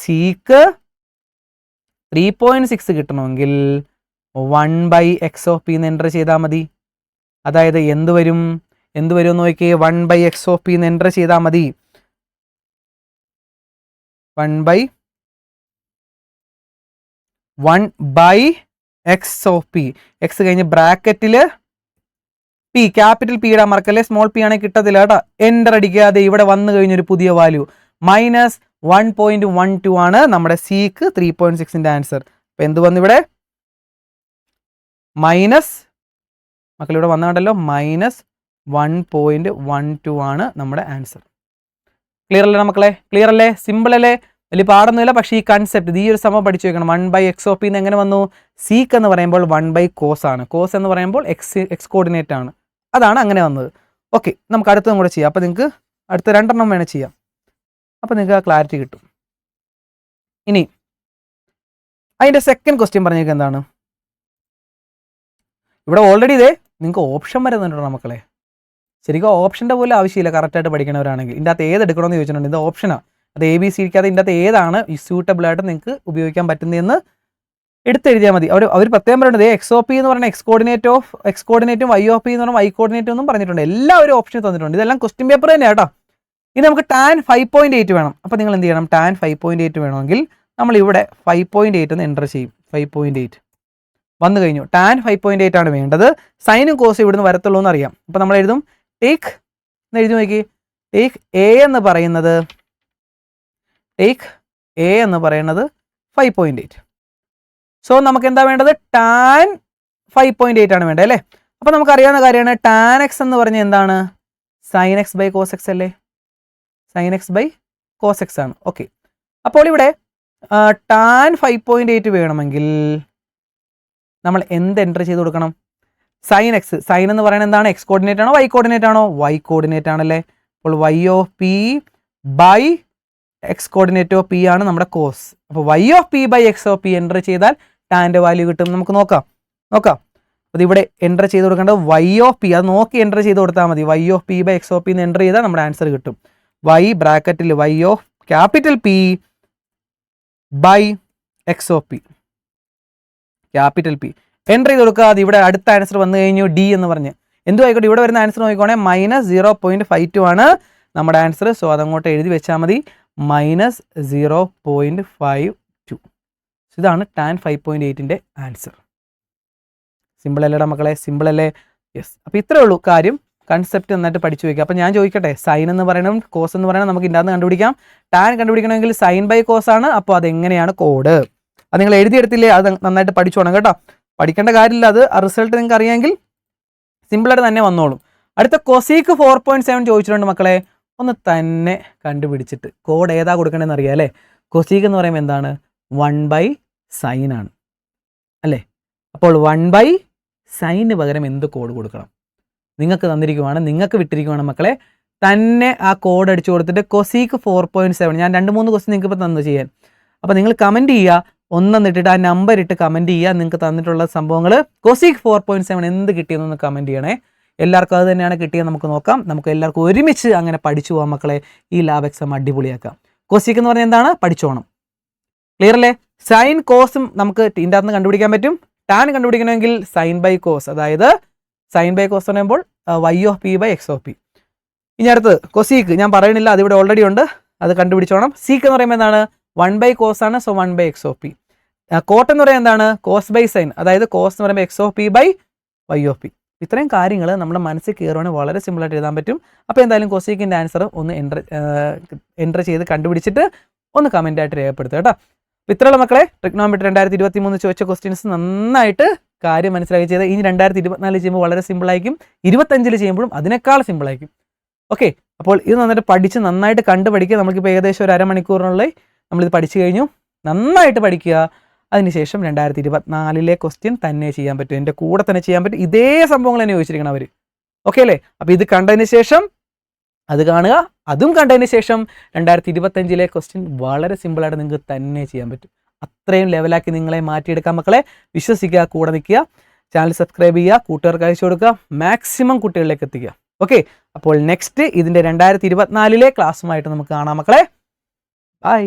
സീക്ക് 3.6 കിട്ടണമെങ്കിൽ 1/x ഓഫ് പി എന്ന് എൻ്റർ ചെയ്താൽ മതി. അതായത് എന്ത് വരും എന്ന് നോക്കിയേ. 1/x ഓഫ് പി എന്ന് എൻ്റർ ചെയ്താൽ മതി. 1/x of P. എക്സ് കഴിഞ്ഞ് ബ്രാക്കറ്റിൽ പി, ക്യാപിറ്റൽ പി ഇടാൻ മറക്കല്ലേ. സ്മോൾ പി ആണെങ്കിൽ കിട്ടത്തില്ല കേട്ടോ. എൻ്റർ അടിക്കാതെ ഇവിടെ വന്നു കഴിഞ്ഞൊരു പുതിയ വാല്യൂ -1.12 ആണ് നമ്മുടെ സീക്ക് 3.6ൻ്റെ ആൻസർ. അപ്പം എന്ത് വന്നു ഇവിടെ? മക്കളിവിടെ വന്നുകൊണ്ടല്ലോ, -1.12 ആണ് നമ്മുടെ ആൻസർ. ക്ലിയർ അല്ലേ മക്കളെ? ക്ലിയർ അല്ലേ? സിമ്പിൾ അല്ലേ? വലിയ പാടൊന്നുമില്ല. പക്ഷേ ഈ കൺസെപ്റ്റ്, ഈ ഒരു സമയം പഠിച്ചു വെക്കണം. 1/x ഓഫ് പി എന്ന് എങ്ങനെ വന്നു? സീക്ക് എന്ന് പറയുമ്പോൾ 1/cos ആണ്. കോസ് എന്ന് പറയുമ്പോൾ എക്സ് കോർഡിനേറ്റ് ആണ്. അതാണ് അങ്ങനെ വന്നത്. ഓക്കെ, നമുക്ക് അടുത്തതും കൂടെ ചെയ്യാം. അപ്പോൾ നിങ്ങൾക്ക് അടുത്ത 2 വേണേൽ ചെയ്യാം. അപ്പോൾ നിങ്ങൾക്ക് ആ ക്ലാരിറ്റി കിട്ടും. ഇനി അതിൻ്റെ സെക്കൻഡ് ക്വസ്റ്റ്യൻ പറഞ്ഞേക്കുക എന്താണ്? ഇവിടെ ഓൾറെഡി നിങ്ങൾക്ക് ഓപ്ഷൻ വരുന്നുണ്ടോ മക്കളെ? ശരിക്കും ഓപ്ഷൻ്റെ പോലെ ആവശ്യമില്ല കറക്റ്റായിട്ട് പഠിക്കണവരാണെങ്കിൽ. ഇതിൻ്റെ അകത്ത് ഏത് എടുക്കണമെന്ന് ചോദിച്ചിട്ടുണ്ട്. ഇത് ഓപ്ഷനാണ്. അത് ABCക്കാതെ ഇതിൻ്റെ അകത്ത് ഏതാണ് സ്യൂട്ടബിൾ ആയിട്ട് നിങ്ങൾക്ക് ഉപയോഗിക്കാൻ പറ്റുന്നതെന്ന് എടുത്തെഴുതിയാൽ മതി. അവർ പ്രത്യേകം പറയുന്നത് എക്സ് ഒ പി എന്ന് പറഞ്ഞാൽ എക്സ് കോർഡിനേറ്റും y ഓഫ് പി എന്ന് പറഞ്ഞാൽ y കോർഡിനേറ്റും ഒന്നും പറഞ്ഞിട്ടുണ്ട്. എല്ലാവരും ഓപ്ഷൻ തന്നിട്ടുണ്ട്. ഇതെല്ലാം ക്വസ്റ്റ്യൻ പേപ്പർ തന്നെയാണ് കേട്ടോ. ഇനി നമുക്ക് tan 5.8 വേണം. അപ്പോൾ നിങ്ങൾ എന്ത് ചെയ്യണം? tan 5.8 വേണമെങ്കിൽ നമ്മൾ ഇവിടെ 5.8 എന്ന് എൻ്റർ ചെയ്യും. 5.8 വന്നു കഴിഞ്ഞു. tan 5.8 ആണ് വേണ്ടത്. സൈനും കോസും ഇവിടുന്ന് വരത്തുള്ളൂ എന്ന് അറിയാം. അപ്പോൾ നമ്മൾ എഴുതും ടേക്ക് എന്ന് എഴുതി നോക്കി. ടേക്ക് എ എന്ന് പറയുന്നത് 5.8. സോ നമുക്ക് എന്താ വേണ്ടത്? tan 5.8 ആണ് വേണ്ടത് അല്ലേ? അപ്പോൾ നമുക്കറിയാവുന്ന കാര്യമാണ് tan x എന്ന് പറഞ്ഞാൽ എന്താണ്? sin x by cos x അല്ലേ? sin x by cos x ആണ്. ഓക്കെ, അപ്പോൾ ഇവിടെ tan 5.8 വേണമെങ്കിൽ നമ്മൾ എന്ത് എൻ്റർ ചെയ്ത് കൊടുക്കണം? sin x. സൈൻ എന്ന് പറയുന്നത് എന്താണ്? എക്സ് കോർഡിനേറ്റ് ആണോ y കോർഡിനേറ്റ് ആണോ? y കോർഡിനേറ്റ് ആണല്ലേ? അപ്പോൾ y of P by X coordinate of P ആണ് നമ്മുടെ കോസ്. അപ്പോൾ Y of P by X of P enter ചെയ്താൽ ടാൻ്റെ വാല്യൂ കിട്ടും. നമുക്ക് നോക്കാം. അപ്പോൾ ഇവിടെ എൻ്റർ ചെയ്ത് കൊടുക്കേണ്ടത് വൈ ഓഫ് പി, അത് നോക്കി എൻ്റർ ചെയ്ത് കൊടുത്താൽ മതി. Y of P by X of P എന്ന് എൻ്റർ ചെയ്താൽ നമ്മുടെ ആൻസർ കിട്ടും. വൈ ബ്രാക്കറ്റിൽ Y of capital P by X of P, capital P enter ചെയ്ത് കൊടുക്കുക. അത് ഇവിടെ അടുത്ത ആൻസർ വന്നു കഴിഞ്ഞു ഡി എന്ന് പറഞ്ഞ്. എന്തു ആയിക്കോട്ടെ, ഇവിടെ വരുന്ന ആൻസർ നോക്കിക്കോണേ -0.52 ആണ് നമ്മുടെ ആൻസർ. സോ അതങ്ങോട്ട് എഴുതി വെച്ചാൽ മതി, -0.52. ഇതാണ് ടാൻ 5.8ൻ്റെ ആൻസർ. സിമ്പിൾ അല്ലേടാ മക്കളെ, സിമ്പിൾ അല്ലേ? യെസ്. അപ്പോൾ ഇത്രേ ഉള്ളൂ കാര്യം. കൺസെപ്റ്റ് നന്നായിട്ട് പഠിച്ചു വയ്ക്കുക. അപ്പോൾ ഞാൻ ചോദിക്കട്ടെ, സൈൻ എന്ന് പറയണം കോസ് എന്ന് പറയണം നമുക്ക് ഇതിനകത്ത് കണ്ടുപിടിക്കാം. ടാൻ കണ്ടുപിടിക്കണമെങ്കിൽ സൈൻ ബൈ കോസ് ആണ്. അപ്പോൾ അതെങ്ങനെയാണ് കോഡ്, അത് നിങ്ങൾ എഴുതിയെടുത്തില്ലേ, അത് നന്നായിട്ട് പഠിച്ചോണം കേട്ടോ. പഠിക്കേണ്ട കാര്യമില്ല, അത് ആ റിസൾട്ട് നിങ്ങൾക്ക് അറിയാമെങ്കിൽ സിമ്പിളായിട്ട് തന്നെ വന്നോളും. അടുത്ത കൊസീക്ക് 4.7 ചോദിച്ചിട്ടുണ്ട് മക്കളെ. ഒന്ന് തന്നെ കണ്ടുപിടിച്ചിട്ട് കോഡ് ഏതാ കൊടുക്കേണ്ടതെന്ന് അറിയാം അല്ലേ? കൊസീക്ക് എന്ന് പറയുമ്പോൾ എന്താണ്? 1/sin ആണ് അല്ലേ? അപ്പോൾ 1/sin പകരം എന്ത് കോഡ് കൊടുക്കണം? നിങ്ങൾക്ക് തന്നിരിക്കുവാണ്, നിങ്ങൾക്ക് വിട്ടിരിക്കുവാണ് മക്കളെ. തന്നെ ആ കോഡ് അടിച്ചു കൊടുത്തിട്ട് കൊസീക്ക് 4.7, ഞാൻ 2-3 ക്വസ്റ്റ്യൻ നിങ്ങൾക്ക് ഇപ്പോൾ തന്നു ചെയ്യാൻ. അപ്പോൾ നിങ്ങൾ കമൻറ്റ് ചെയ്യുക, ഒന്നിട്ടിട്ട് ആ നമ്പർ ഇട്ട് കമൻറ്റ് ചെയ്യുക. നിങ്ങൾക്ക് തന്നിട്ടുള്ള സംഭവങ്ങൾ കൊസീക്ക് 4.7 എന്ത് കിട്ടിയെന്നൊന്ന് കമൻറ്റ് ചെയ്യണേ. എല്ലാവർക്കും അത് തന്നെയാണ് കിട്ടിയത്, നമുക്ക് നോക്കാം. നമുക്ക് എല്ലാവർക്കും ഒരുമിച്ച് അങ്ങനെ പഠിച്ചു പോകാം മക്കളെ. ഈ ലാബ് എക്സാം അടിപൊളിയാക്കാം. കൊസീക്ക് എന്ന് പറഞ്ഞാൽ എന്താണ്? പഠിച്ചോണം. ക്ലിയർ അല്ലേ? സൈൻ കോസും നമുക്ക് ഇതിൻ്റെ അകത്ത് കണ്ടുപിടിക്കാൻ പറ്റും. ടാൻ കണ്ടുപിടിക്കണമെങ്കിൽ സൈൻ ബൈ കോസ്, അതായത് സൈൻ ബൈ കോസ് എന്ന് പറയുമ്പോൾ Y of P by X of P. ഇനി അടുത്ത് കൊസീക്ക് ഞാൻ പറയണില്ല, അതിവിടെ ഓൾറെഡി ഉണ്ട്, അത് കണ്ടുപിടിച്ചോണം. സീക്ക് എന്ന് പറയുമ്പോൾ എന്താണ്? 1/cos ആണ്. So 1/x of P. Coat എന്ന് പറയുന്നത് എന്താണ്? കോസ് ബൈ സൈൻ, അതായത് കോസ് എന്ന് പറയുമ്പോൾ X of P by Y of P. ഇത്രയും കാര്യങ്ങൾ നമ്മുടെ മനസ്സിൽ കയറുവാണെങ്കിൽ വളരെ സിമ്പിളായിട്ട് എഴുതാൻ പറ്റും. അപ്പോൾ എന്തായാലും കൊസീക്കിൻ്റെ ആൻസർ ഒന്ന് എൻ്റർ ചെയ്ത് കണ്ടുപിടിച്ചിട്ട് ഒന്ന് കമൻറ്റായിട്ട് രേഖപ്പെടുത്തുക കേട്ടോ. അപ്പോൾ ഇത്രയുള്ള മക്കളെ ട്രിഗ്നോമെട്രി 2023 ചോദിച്ച ക്വസ്റ്റ്യൻസ് നന്നായിട്ട് കാര്യം മനസ്സിലാക്കി ചെയ്ത് ഇനി 2024 ചെയ്യുമ്പോൾ വളരെ സിമ്പിളായിരിക്കും. 25 ചെയ്യുമ്പോഴും അതിനേക്കാൾ സിമ്പിളായിരിക്കും. ഓക്കെ, അപ്പോൾ ഇത് നന്നായിട്ട് പഠിച്ച് നന്നായിട്ട് കണ്ടുപഠിക്കുക. നമുക്കിപ്പോൾ ഏകദേശം ഒരു അരമണിക്കൂറിനുള്ളിൽ നമ്മളിത് പഠിച്ചു കഴിഞ്ഞു. നന്നായിട്ട് പഠിക്കുക. അതിനുശേഷം 2024 ക്വസ്റ്റ്യൻ തന്നെ ചെയ്യാൻ പറ്റും, എൻ്റെ കൂടെ തന്നെ ചെയ്യാൻ പറ്റും. ഇതേ സംഭവങ്ങൾ തന്നെ ചോദിച്ചിരിക്കണം അവർ. ഓക്കെ അല്ലേ? അപ്പോൾ ഇത് കണ്ടതിന് ശേഷം അത് കാണുക, അതും കണ്ടതിന് ശേഷം 2025 ക്വസ്റ്റ്യൻ വളരെ സിമ്പിളായിട്ട് നിങ്ങൾക്ക് തന്നെ ചെയ്യാൻ പറ്റും. അത്രയും ലെവലാക്കി നിങ്ങളെ മാറ്റിയെടുക്കാൻ മക്കളെ. വിശ്വസിക്കുക, കൂടെ നിൽക്കുക, ചാനൽ സബ്സ്ക്രൈബ് ചെയ്യുക, കൂട്ടുകാർക്ക് അയച്ചു കൊടുക്കുക, മാക്സിമം കുട്ടികളിലേക്ക് എത്തിക്കുക. ഓക്കെ, അപ്പോൾ നെക്സ്റ്റ് ഇതിൻ്റെ 2024 ക്ലാസ്സുമായിട്ട് നമുക്ക് കാണാം മക്കളെ. ബൈ.